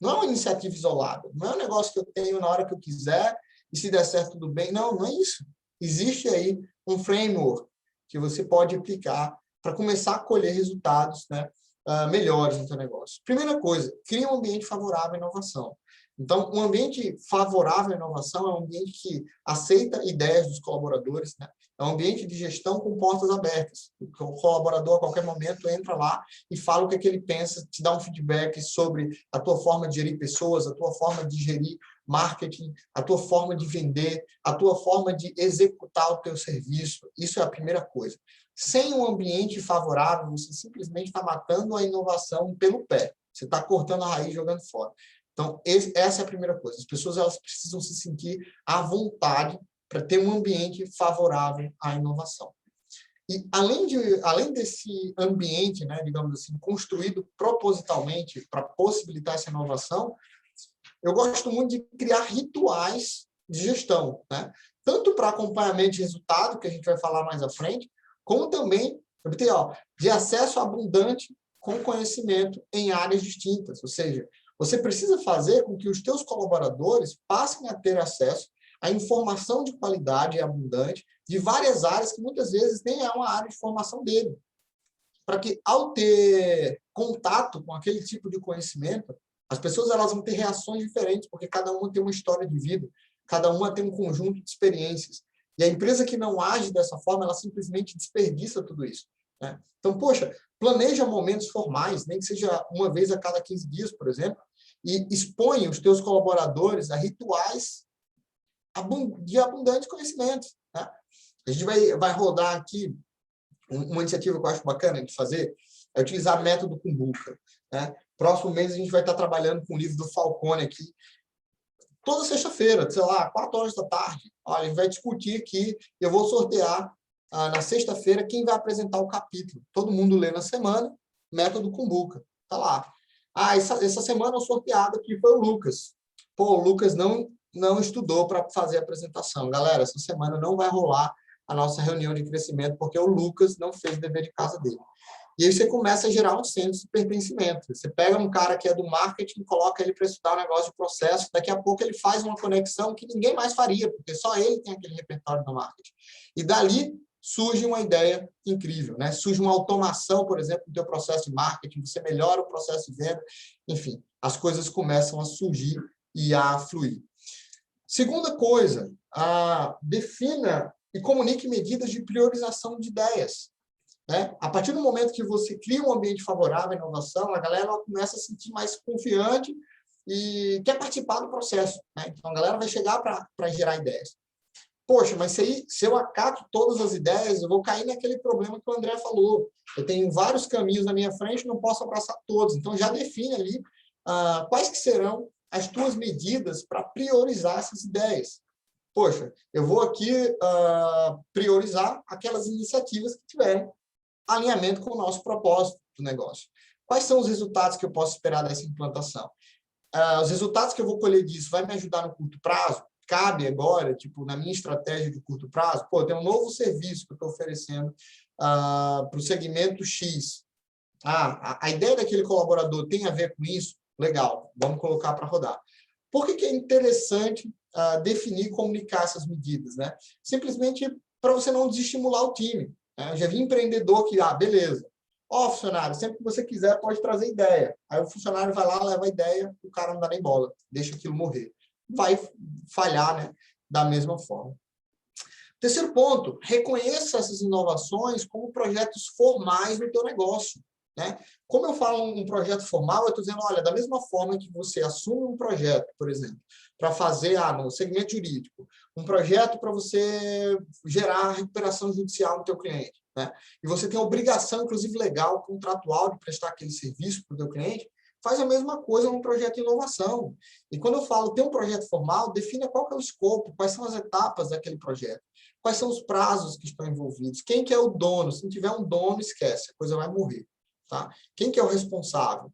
Não é uma iniciativa isolada, não é um negócio que eu tenho na hora que eu quiser e se der certo tudo bem. Não, não é isso. Existe aí um framework que você pode aplicar para começar a colher resultados, né, melhores no seu negócio. Primeira coisa, cria um ambiente favorável à inovação. Então, um ambiente favorável à inovação é um ambiente que aceita ideias dos colaboradores, né? É um ambiente de gestão com portas abertas. O colaborador, a qualquer momento, entra lá e fala o que é que ele pensa, te dá um feedback sobre a tua forma de gerir pessoas, a tua forma de gerir marketing, a tua forma de vender, a tua forma de executar o teu serviço. Isso é a primeira coisa. Sem um ambiente favorável, você simplesmente está matando a inovação pelo pé. Você está cortando a raiz e jogando fora. Então, essa é a primeira coisa. As pessoas elas precisam se sentir à vontade para ter um ambiente favorável à inovação. E, além desse ambiente, né, digamos assim, construído propositalmente para possibilitar essa inovação, eu gosto muito de criar rituais de gestão, né? Tanto para acompanhamento de resultado, que a gente vai falar mais à frente, como também de acesso abundante com conhecimento em áreas distintas. Ou seja, você precisa fazer com que os teus colaboradores passem a ter acesso à informação de qualidade e abundante de várias áreas que muitas vezes nem é uma área de formação dele. Para que, ao ter contato com aquele tipo de conhecimento, as pessoas elas vão ter reações diferentes, porque cada uma tem uma história de vida, cada uma tem um conjunto de experiências. E a empresa que não age dessa forma, ela simplesmente desperdiça tudo isso, né? Então, poxa, planeja momentos formais, nem que seja uma vez a cada 15 dias, por exemplo, e expõe os teus colaboradores a rituais de abundante conhecimento, né? A gente vai rodar aqui uma iniciativa que eu acho bacana de fazer, é utilizar o método Kumbuka, né? Próximo mês a gente vai estar trabalhando com o livro do Falcone aqui, toda sexta-feira, sei lá, 4 horas da tarde. Olha, a gente vai discutir aqui, eu vou sortear na sexta-feira quem vai apresentar o capítulo. Todo mundo lê na semana, método Kumbuka, tá lá. Essa semana o sorteado aqui foi o Lucas. Pô, o Lucas não estudou para fazer a apresentação. Galera, essa semana não vai rolar a nossa reunião de crescimento, porque o Lucas não fez o dever de casa dele. E aí você começa a gerar um senso de pertencimento. Você pega um cara que é do marketing, coloca ele para estudar um negócio de processo, daqui a pouco ele faz uma conexão que ninguém mais faria, porque só ele tem aquele repertório do marketing. E dali surge uma ideia incrível, né? Surge uma automação, por exemplo, do teu processo de marketing, você melhora o processo de venda, enfim, as coisas começam a surgir e a fluir. Segunda coisa, defina e comunique medidas de priorização de ideias, né? A partir do momento que você cria um ambiente favorável à inovação, a galera começa a se sentir mais confiante e quer participar do processo, né? Então, a galera vai chegar para gerar ideias. Poxa, mas se eu acato todas as ideias, eu vou cair naquele problema que o André falou. Eu tenho vários caminhos na minha frente, não posso abraçar todos. Então, já define ali quais que serão as tuas medidas para priorizar essas ideias. Poxa, eu vou aqui priorizar aquelas iniciativas que tiverem alinhamento com o nosso propósito do negócio. Quais são os resultados que eu posso esperar dessa implantação? Os resultados que eu vou colher disso vai me ajudar no curto prazo? Cabe agora, tipo, na minha estratégia de curto prazo, tem um novo serviço que eu estou oferecendo para o segmento X. A ideia daquele colaborador tem a ver com isso? Legal, vamos colocar para rodar. Por que é interessante definir e comunicar essas medidas, né? Simplesmente para você não desestimular o time. Eu já vi empreendedor que, beleza, funcionário, sempre que você quiser pode trazer ideia. Aí o funcionário vai lá, leva a ideia, o cara não dá nem bola, deixa aquilo morrer. Vai falhar, né, da mesma forma. Terceiro ponto, reconheça essas inovações como projetos formais no teu negócio, né? Como eu falo um projeto formal, eu estou dizendo, olha, da mesma forma que você assume um projeto, por exemplo, para fazer no segmento jurídico, um projeto para você gerar recuperação judicial no teu cliente, né? E você tem a obrigação, inclusive legal, contratual, de prestar aquele serviço para o teu cliente, faz a mesma coisa num projeto de inovação. E quando eu falo ter um projeto formal, defina qual que é o escopo, quais são as etapas daquele projeto, quais são os prazos que estão envolvidos, quem que é o dono. Se não tiver um dono, esquece, a coisa vai morrer. Tá? Quem que é o responsável?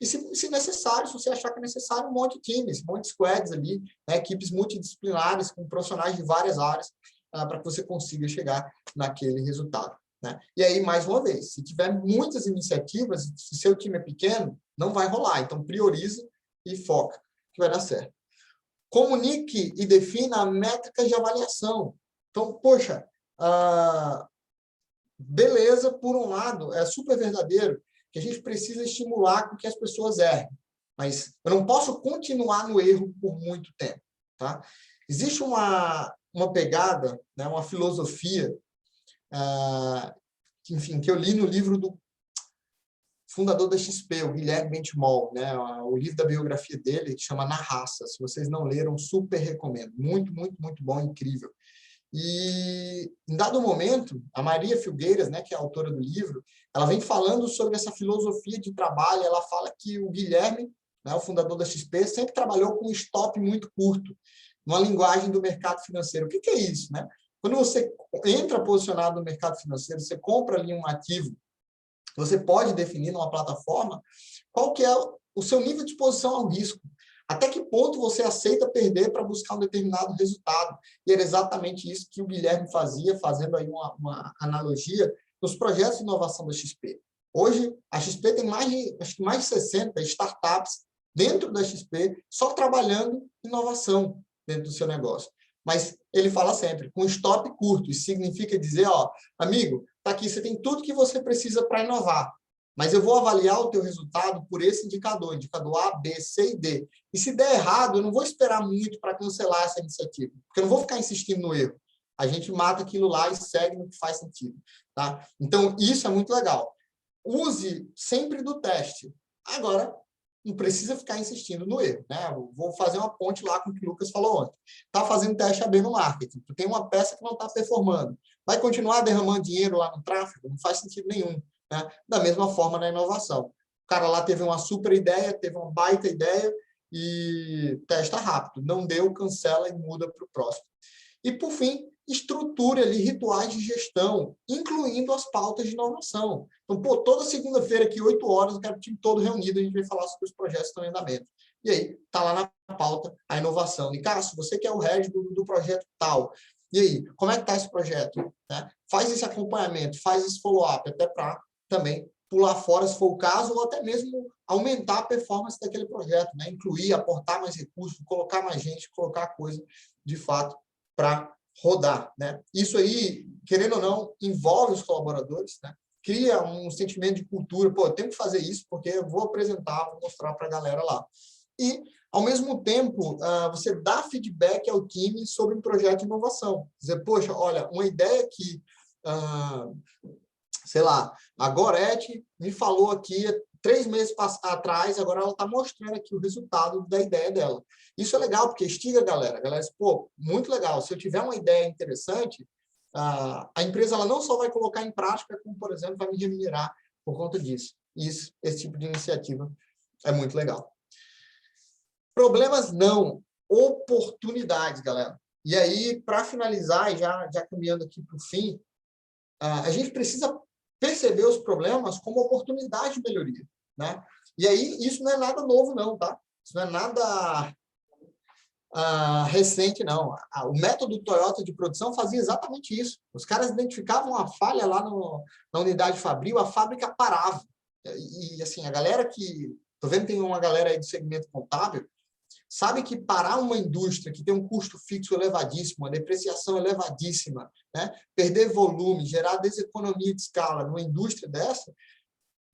E se necessário, se você achar que é necessário, um monte de times, um monte de squads ali, né? Equipes multidisciplinares com profissionais de várias áreas para que você consiga chegar naquele resultado, né? E aí, mais uma vez, se tiver muitas iniciativas, se seu time é pequeno, não vai rolar. Então, prioriza e foca, que vai dar certo. Comunique e defina métricas de avaliação. Então, poxa, beleza, por um lado, é super verdadeiro que a gente precisa estimular com que as pessoas errem, mas eu não posso continuar no erro por muito tempo, tá? Existe uma pegada, né, uma filosofia, enfim, que eu li no livro do fundador da XP, o Guilherme Benchimol, né? O livro da biografia dele chama Na Raça. Se vocês não leram, super recomendo. Muito, muito, muito bom, incrível. E, em dado momento, a Maria Filgueiras, né, que é a autora do livro, ela vem falando sobre essa filosofia de trabalho. Ela fala que o Guilherme, né, o fundador da XP, sempre trabalhou com um stop muito curto, numa linguagem do mercado financeiro. O que é isso, né? Quando você entra posicionado no mercado financeiro, você compra ali um ativo, você pode definir numa plataforma qual que é o seu nível de exposição ao risco. Até que ponto você aceita perder para buscar um determinado resultado? E era exatamente isso que o Guilherme fazia, fazendo aí uma analogia nos projetos de inovação da XP. Hoje, a XP tem acho que mais de 60 startups dentro da XP, só trabalhando inovação dentro do seu negócio. Mas ele fala sempre, com stop curto. Isso significa dizer, ó, amigo, tá aqui, você tem tudo que você precisa para inovar. Mas eu vou avaliar o teu resultado por esse indicador A, B, C e D. E se der errado, eu não vou esperar muito para cancelar essa iniciativa, porque eu não vou ficar insistindo no erro. A gente mata aquilo lá e segue no que faz sentido. Tá? Então, isso é muito legal. Use sempre do teste. Agora, não precisa ficar insistindo no erro. Né? Eu vou fazer uma ponte lá com o que o Lucas falou ontem. Está fazendo teste AB no marketing. Tu tem uma peça que não está performando. Vai continuar derramando dinheiro lá no tráfego? Não faz sentido nenhum. Né? Da mesma forma na inovação. O cara lá teve uma super ideia, teve uma baita ideia e testa rápido. Não deu, cancela e muda para o próximo. E, por fim, estruture ali rituais de gestão, incluindo as pautas de inovação. Então, pô, toda segunda-feira aqui, 8 horas, eu quero o time todo reunido, a gente vai falar sobre os projetos que estão em andamento. E aí, está lá na pauta a inovação. E, Cássio, você que é o head do projeto tal, e aí, como é que está esse projeto? Né? Faz esse acompanhamento, faz esse follow-up, até para também pular fora, se for o caso, ou até mesmo aumentar a performance daquele projeto, né? Incluir, aportar mais recursos, colocar mais gente, colocar coisa, de fato, para rodar, né? Isso aí, querendo ou não, envolve os colaboradores, né? Cria um sentimento de cultura, pô, eu tenho que fazer isso porque eu vou apresentar, vou mostrar para a galera lá. E, ao mesmo tempo, você dá feedback ao time sobre um projeto de inovação. Dizer, poxa, olha, uma ideia que, sei lá, a Gorete me falou aqui 3 meses atrás, agora ela está mostrando aqui o resultado da ideia dela. Isso é legal, porque estiga a galera. A galera diz, pô, muito legal. Se eu tiver uma ideia interessante, a empresa ela não só vai colocar em prática, como, por exemplo, vai me remunerar por conta disso. Esse tipo de iniciativa é muito legal. Problemas não, oportunidades, galera. E aí, para finalizar, e já caminhando aqui para o fim, a gente precisa perceber os problemas como oportunidade de melhoria, né? E aí, isso não é nada novo, não, tá? Isso não é nada recente, não. O método Toyota de produção fazia exatamente isso. Os caras identificavam a falha lá na unidade fabril, a fábrica parava. E assim, a galera que... Tô vendo que tem uma galera aí do segmento contábil, sabe que parar uma indústria que tem um custo fixo elevadíssimo, uma depreciação elevadíssima, né? Perder volume, gerar deseconomia de escala numa indústria dessa,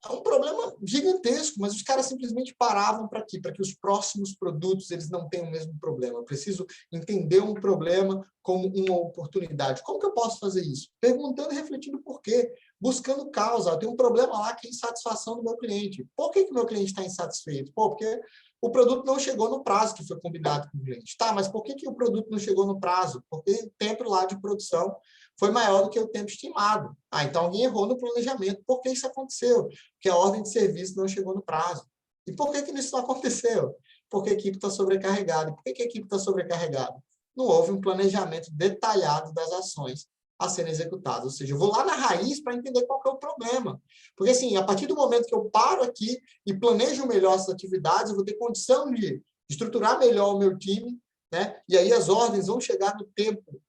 é um problema gigantesco, mas os caras simplesmente paravam para quê? Para que os próximos produtos eles não tenham o mesmo problema. Eu preciso entender um problema como uma oportunidade. Como que eu posso fazer isso? Perguntando e refletindo por quê. Buscando causa. Eu tenho um problema lá que é a insatisfação do meu cliente. Por que o meu cliente está insatisfeito? Pô, porque o produto não chegou no prazo que foi combinado com o cliente. Tá, mas por que o produto não chegou no prazo? Porque o tempo lá de produção foi maior do que o tempo estimado. Então alguém errou no planejamento. Por que isso aconteceu? Porque a ordem de serviço não chegou no prazo. E por que isso não aconteceu? Porque a equipe está sobrecarregada. E por que a equipe está sobrecarregada? Não houve um planejamento detalhado das ações a serem executadas. Ou seja, eu vou lá na raiz para entender qual que é o problema. Porque, assim, a partir do momento que eu paro aqui e planejo melhor essas atividades, eu vou ter condição de estruturar melhor o meu time, né? E aí as ordens vão chegar no tempo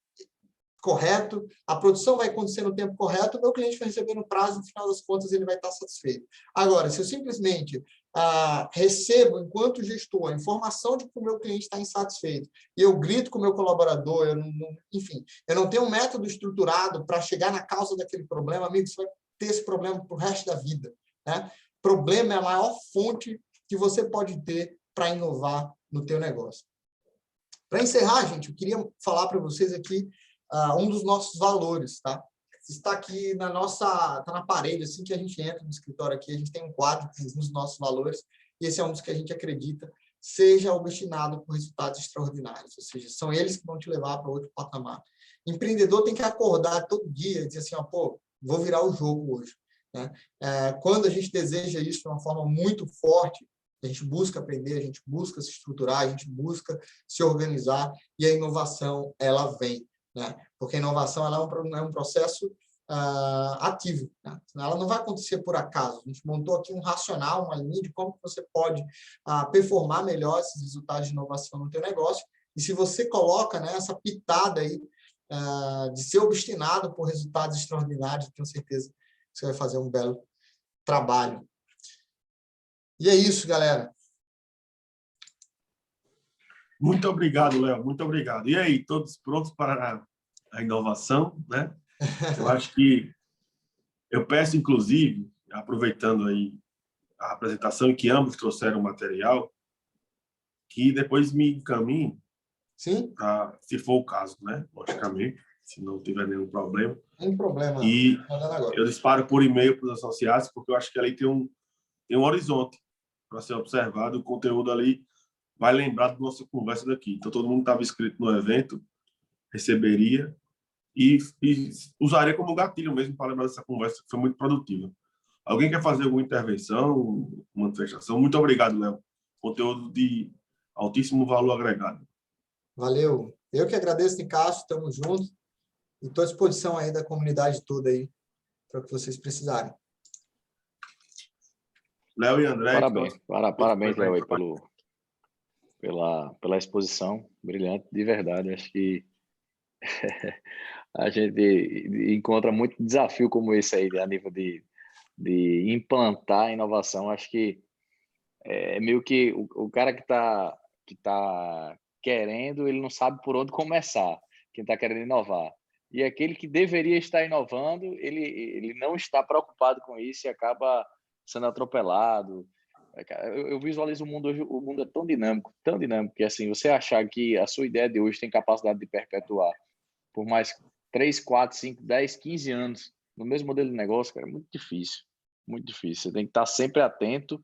correto, a produção vai acontecer no tempo correto, o meu cliente vai receber no prazo, no final das contas, ele vai estar satisfeito. Agora, se eu simplesmente recebo, enquanto gestor, a informação de que o meu cliente está insatisfeito, e eu grito com o meu colaborador, enfim, eu não tenho um método estruturado para chegar na causa daquele problema, amigo, você vai ter esse problema para o resto da vida. Né? Problema é a maior fonte que você pode ter para inovar no teu negócio. Para encerrar, gente, eu queria falar para vocês aqui um dos nossos valores, tá? Está aqui tá na parede, assim que a gente entra no escritório aqui, a gente tem um quadro nos nossos valores, e esse é um dos que a gente acredita seja obstinado por resultados extraordinários, ou seja, são eles que vão te levar para outro patamar. Empreendedor tem que acordar todo dia e dizer assim, pô, vou virar o jogo hoje. Né? Quando a gente deseja isso de uma forma muito forte, a gente busca aprender, a gente busca se estruturar, a gente busca se organizar, e a inovação, ela vem. Né? Porque a inovação ela é um processo ativo. Né? Ela não vai acontecer por acaso. A gente montou aqui um racional, uma linha de como você pode performar melhor esses resultados de inovação no teu negócio. E se você coloca, né, essa pitada aí de ser obstinado por resultados extraordinários, eu tenho certeza que você vai fazer um belo trabalho. E é isso, galera. Muito obrigado, Léo. Muito obrigado. E aí, todos prontos para a inovação, né? Eu acho que eu peço, inclusive, aproveitando aí a apresentação e que ambos trouxeram o material, que depois me encaminhem, Sim, se for o caso, né? Logicamente, se não tiver nenhum problema. sem problema. E Mandando agora. eu disparo por e-mail para os associados, porque eu acho que ali tem um horizonte para ser observado. O conteúdo ali vai lembrar da nossa conversa daqui. Então, todo mundo estava inscrito no evento, receberia e usaria como gatilho mesmo para lembrar dessa conversa, que foi muito produtiva. Alguém quer fazer alguma intervenção, manifestação? Muito obrigado, Léo. Conteúdo de altíssimo valor agregado. Valeu. Eu que agradeço, Nicasso, estamos juntos. E estou à disposição aí da comunidade toda aí, para o que vocês precisarem. Léo e André. Parabéns, Léo, aí pela exposição brilhante, de verdade. Acho que a gente encontra muito desafio como esse aí, a nível de implantar a inovação. Acho que é meio que o cara que tá querendo, ele não sabe por onde começar, quem está querendo inovar. E aquele que deveria estar inovando, ele não está preocupado com isso e acaba sendo atropelado. Eu visualizo o mundo hoje, o mundo é tão dinâmico, que assim, você achar que a sua ideia de hoje tem capacidade de perpetuar por mais 3, 4, 5, 10, 15 anos no mesmo modelo de negócio, cara, é muito difícil, muito difícil. Você tem que estar sempre atento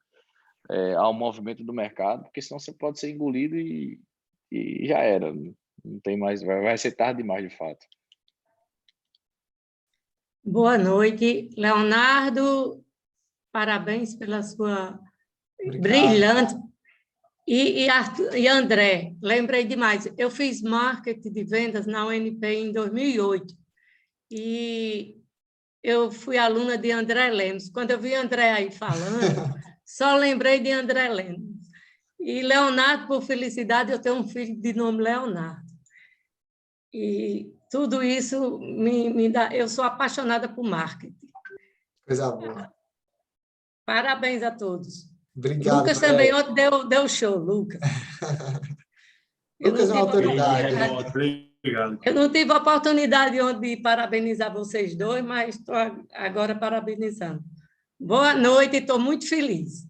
ao movimento do mercado, porque senão você pode ser engolido e já era. Não tem mais, vai ser tarde demais, de fato. Boa noite, Leonardo. Parabéns pela sua brilhante. E André, lembrei demais. Eu fiz marketing de vendas na UNP em 2008 e eu fui aluna de André Lemos. Quando eu vi André aí falando, só lembrei de André Lemos. E Leonardo, por felicidade, eu tenho um filho de nome Leonardo. E tudo isso me dá... Eu sou apaixonada por marketing. Coisa boa. Parabéns a todos. Obrigado, Lucas André. também ontem deu show, Lucas. Lucas é uma autoridade. Obrigado. Eu não tive a oportunidade ontem de parabenizar vocês dois, mas estou agora parabenizando. Boa noite, estou muito feliz.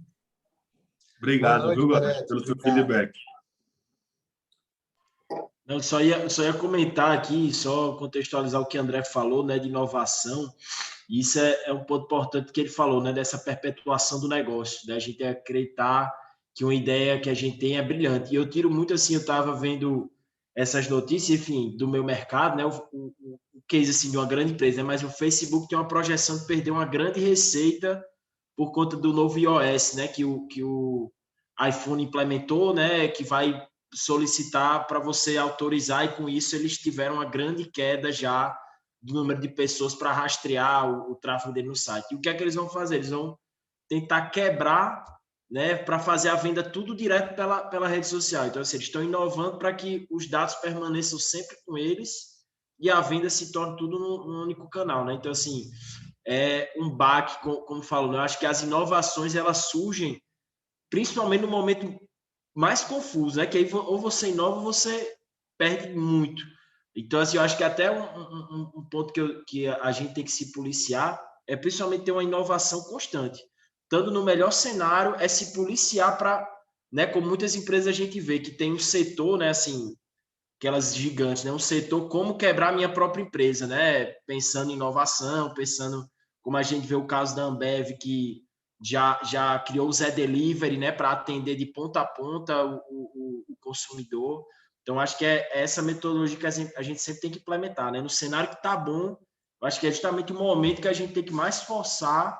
Obrigado, noite, viu, André. pelo seu feedback. Não, só ia comentar aqui, só contextualizar o que o André falou, né, de inovação. Isso é um ponto importante que ele falou, né, dessa perpetuação do negócio, da gente acreditar que uma ideia que a gente tem é brilhante. E eu tiro muito assim, eu estava vendo essas notícias, enfim, do meu mercado, né, o case assim, de uma grande empresa, né, mas o Facebook tem uma projeção de perder uma grande receita por conta do novo iOS, né, que o iPhone implementou, né, que vai solicitar para você autorizar, e com isso eles tiveram uma grande queda já do número de pessoas para rastrear o tráfego dele no site. E o que é que eles vão fazer? Eles vão tentar quebrar, né, para fazer a venda tudo direto pela rede social. Então, assim, eles estão inovando para que os dados permaneçam sempre com eles e a venda se torne tudo num único canal, né? Então, assim, é um baque, como falo, né? Eu acho que as inovações, elas surgem principalmente no momento mais confuso, né? Que aí ou você inova ou você perde muito. Então, assim, eu acho que até um ponto que a gente tem que se policiar é principalmente ter uma inovação constante. Estando no melhor cenário, é se policiar para, né, como muitas empresas a gente vê, que tem um setor, né, assim, aquelas gigantes, né, um setor como quebrar a minha própria empresa, né, pensando em inovação, pensando como a gente vê o caso da Ambev, que já criou o Zé Delivery, né, para atender de ponta a ponta o consumidor. Então, acho que é essa metodologia que a gente sempre tem que implementar, né? No cenário que está bom, acho que é justamente o momento que a gente tem que mais forçar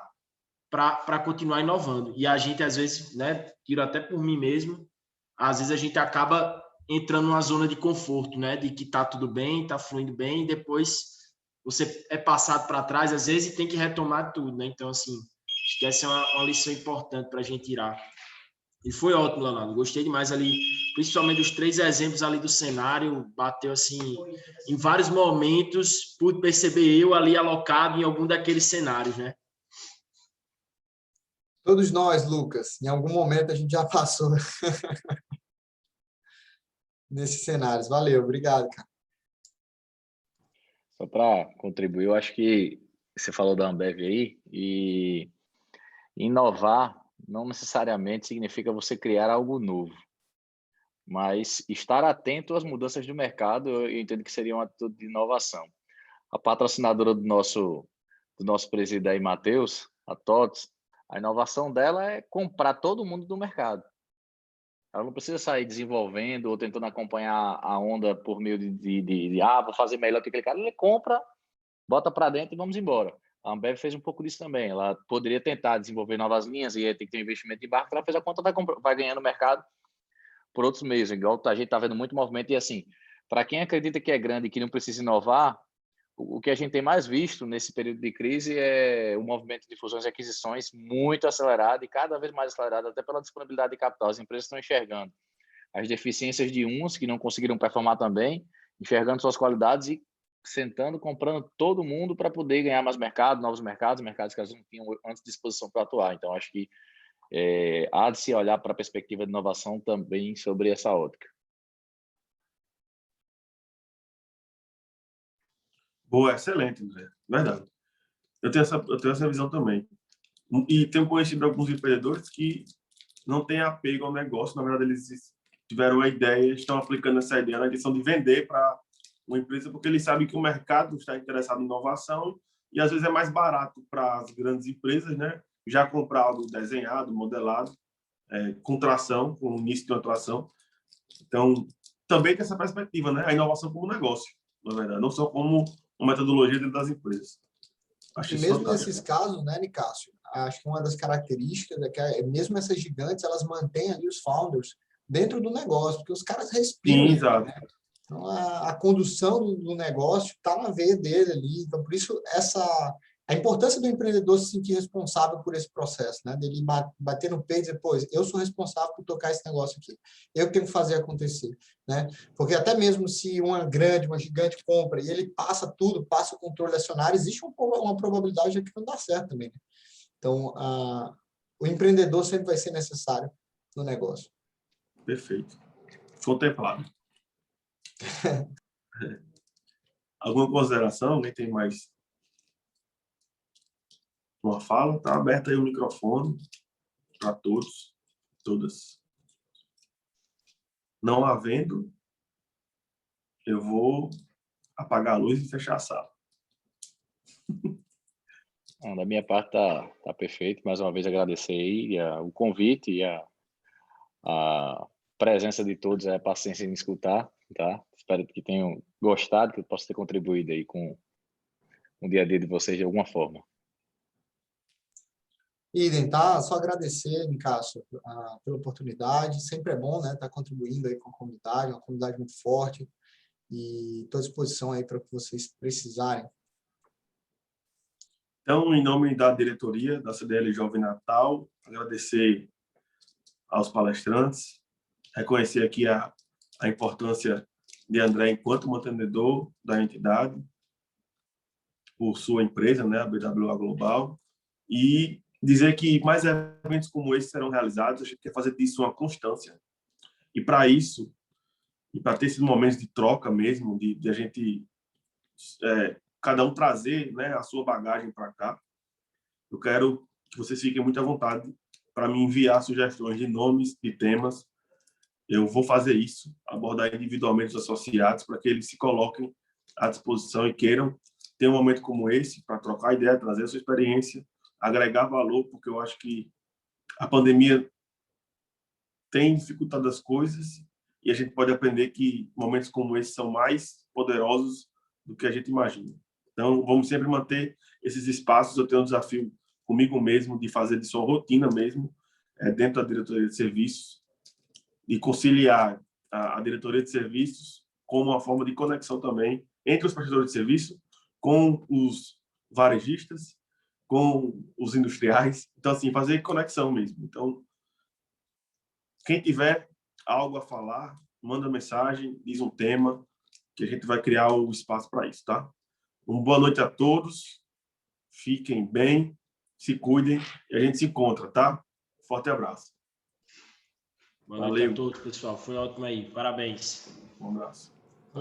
para continuar inovando. E a gente, às vezes, né, tiro até por mim mesmo, às vezes a gente acaba entrando numa zona de conforto, né, de que está tudo bem, está fluindo bem, e depois você é passado para trás, às vezes, e tem que retomar tudo, né? Então, assim, acho que essa é uma lição importante para a gente tirar. E foi ótimo, Leonardo. Gostei demais ali, principalmente dos 3 exemplos ali do cenário. Bateu assim, em vários momentos, pude perceber eu ali alocado em algum daqueles cenários, né? Todos nós, Lucas, em algum momento a gente já passou. nesses cenários. Valeu, obrigado, cara. Só para contribuir, eu acho que você falou da Ambev aí, e inovar não necessariamente significa você criar algo novo, mas estar atento às mudanças do mercado, eu entendo que seria uma atitude de inovação. A patrocinadora do nosso presídio aí, Matheus, a TOTS, a inovação dela é comprar todo mundo do mercado. Ela não precisa sair desenvolvendo ou tentando acompanhar a onda por meio de vou fazer melhor que aquele cara. Ele compra, bota para dentro e vamos embora. A Ambev fez um pouco disso também. Ela poderia tentar desenvolver novas linhas e ter que ter um investimento em barco. Ela fez a conta, vai ganhando mercado por outros meios. Igual a gente está vendo muito movimento. E assim, para quem acredita que é grande e que não precisa inovar, o que a gente tem mais visto nesse período de crise é o movimento de fusões e aquisições muito acelerado e cada vez mais acelerado, até pela disponibilidade de capital. As empresas estão enxergando as deficiências de uns que não conseguiram performar também, enxergando suas qualidades e sentando, comprando todo mundo para poder ganhar mais mercado, novos mercados que elas não tinham antes disposição para atuar. Então, acho que há de se olhar para a perspectiva de inovação também sobre essa ótica. Boa, excelente, André. Verdade. Eu tenho essa visão também. E tenho conhecido alguns empreendedores que não têm apego ao negócio. Na verdade, eles tiveram a ideia, estão aplicando essa ideia na direção de vender para uma empresa, porque eles sabem que o mercado está interessado em inovação e, às vezes, é mais barato para as grandes empresas, né? Já comprar algo desenhado, modelado, com tração, com início de uma tração. Então, também tem essa perspectiva, né? A inovação como negócio, na verdade, não só como uma metodologia dentro das empresas. Acho E isso mesmo fantástico. nesses casos, né, Nicásio, acho que uma das características é que mesmo essas gigantes, elas mantêm ali os founders dentro do negócio, porque os caras respiram. Sim, exato. Então, a condução do negócio está na veia dele ali. Então, por isso, a importância do empreendedor se sentir responsável por esse processo, né? Dele bater no peito e dizer, pô, eu sou responsável por tocar esse negócio aqui. Eu tenho que fazer acontecer, né? Porque até mesmo se uma gigante compra e ele passa tudo, passa o controle acionário, existe uma probabilidade de que não dá certo também, né? Então, o empreendedor sempre vai ser necessário no negócio. Perfeito. Contemplado. Alguma consideração? Alguém tem mais uma fala? Está aberto aí o microfone para todos, todas. Não havendo, eu vou apagar a luz e fechar a sala. Da minha parte tá perfeito. Mais uma vez agradecer aí o convite e a presença de todos, a paciência em escutar, tá? Espero que tenham gostado, que eu possa ter contribuído aí com o dia a dia de vocês de alguma forma. Idem, tá? Só agradecer, Nicásio, pela oportunidade. Sempre é bom, né, estar contribuindo aí com a comunidade, uma comunidade muito forte, e estou à disposição aí para o que vocês precisarem. Então, em nome da diretoria da CDL Jovem Natal, agradecer aos palestrantes, reconhecer aqui a importância de André enquanto mantenedor da entidade, por sua empresa, né, a BWA Global, e dizer que mais eventos como esse serão realizados. A gente quer fazer disso uma constância. E para isso, e para ter esses momentos de troca mesmo, de a gente, cada um trazer, né, a sua bagagem para cá, eu quero que vocês fiquem muito à vontade para me enviar sugestões de nomes, de temas. Eu vou fazer isso, abordar individualmente os associados para que eles se coloquem à disposição e queiram ter um momento como esse para trocar ideia, trazer a sua experiência, agregar valor, porque eu acho que a pandemia tem dificultado as coisas e a gente pode aprender que momentos como esse são mais poderosos do que a gente imagina. Então, vamos sempre manter esses espaços. Eu tenho um desafio comigo mesmo de fazer disso uma rotina mesmo, dentro da diretoria de serviços, e conciliar a diretoria de serviços como uma forma de conexão também entre os prestadores de serviço, com os varejistas, com os industriais. Então, assim, fazer conexão mesmo. Então, quem tiver algo a falar, manda mensagem, diz um tema, que a gente vai criar o espaço para isso, tá? Uma boa noite a todos, fiquem bem, se cuidem e a gente se encontra, tá? Forte abraço. Boa noite a todos, pessoal. Foi ótimo aí. Parabéns. Um abraço.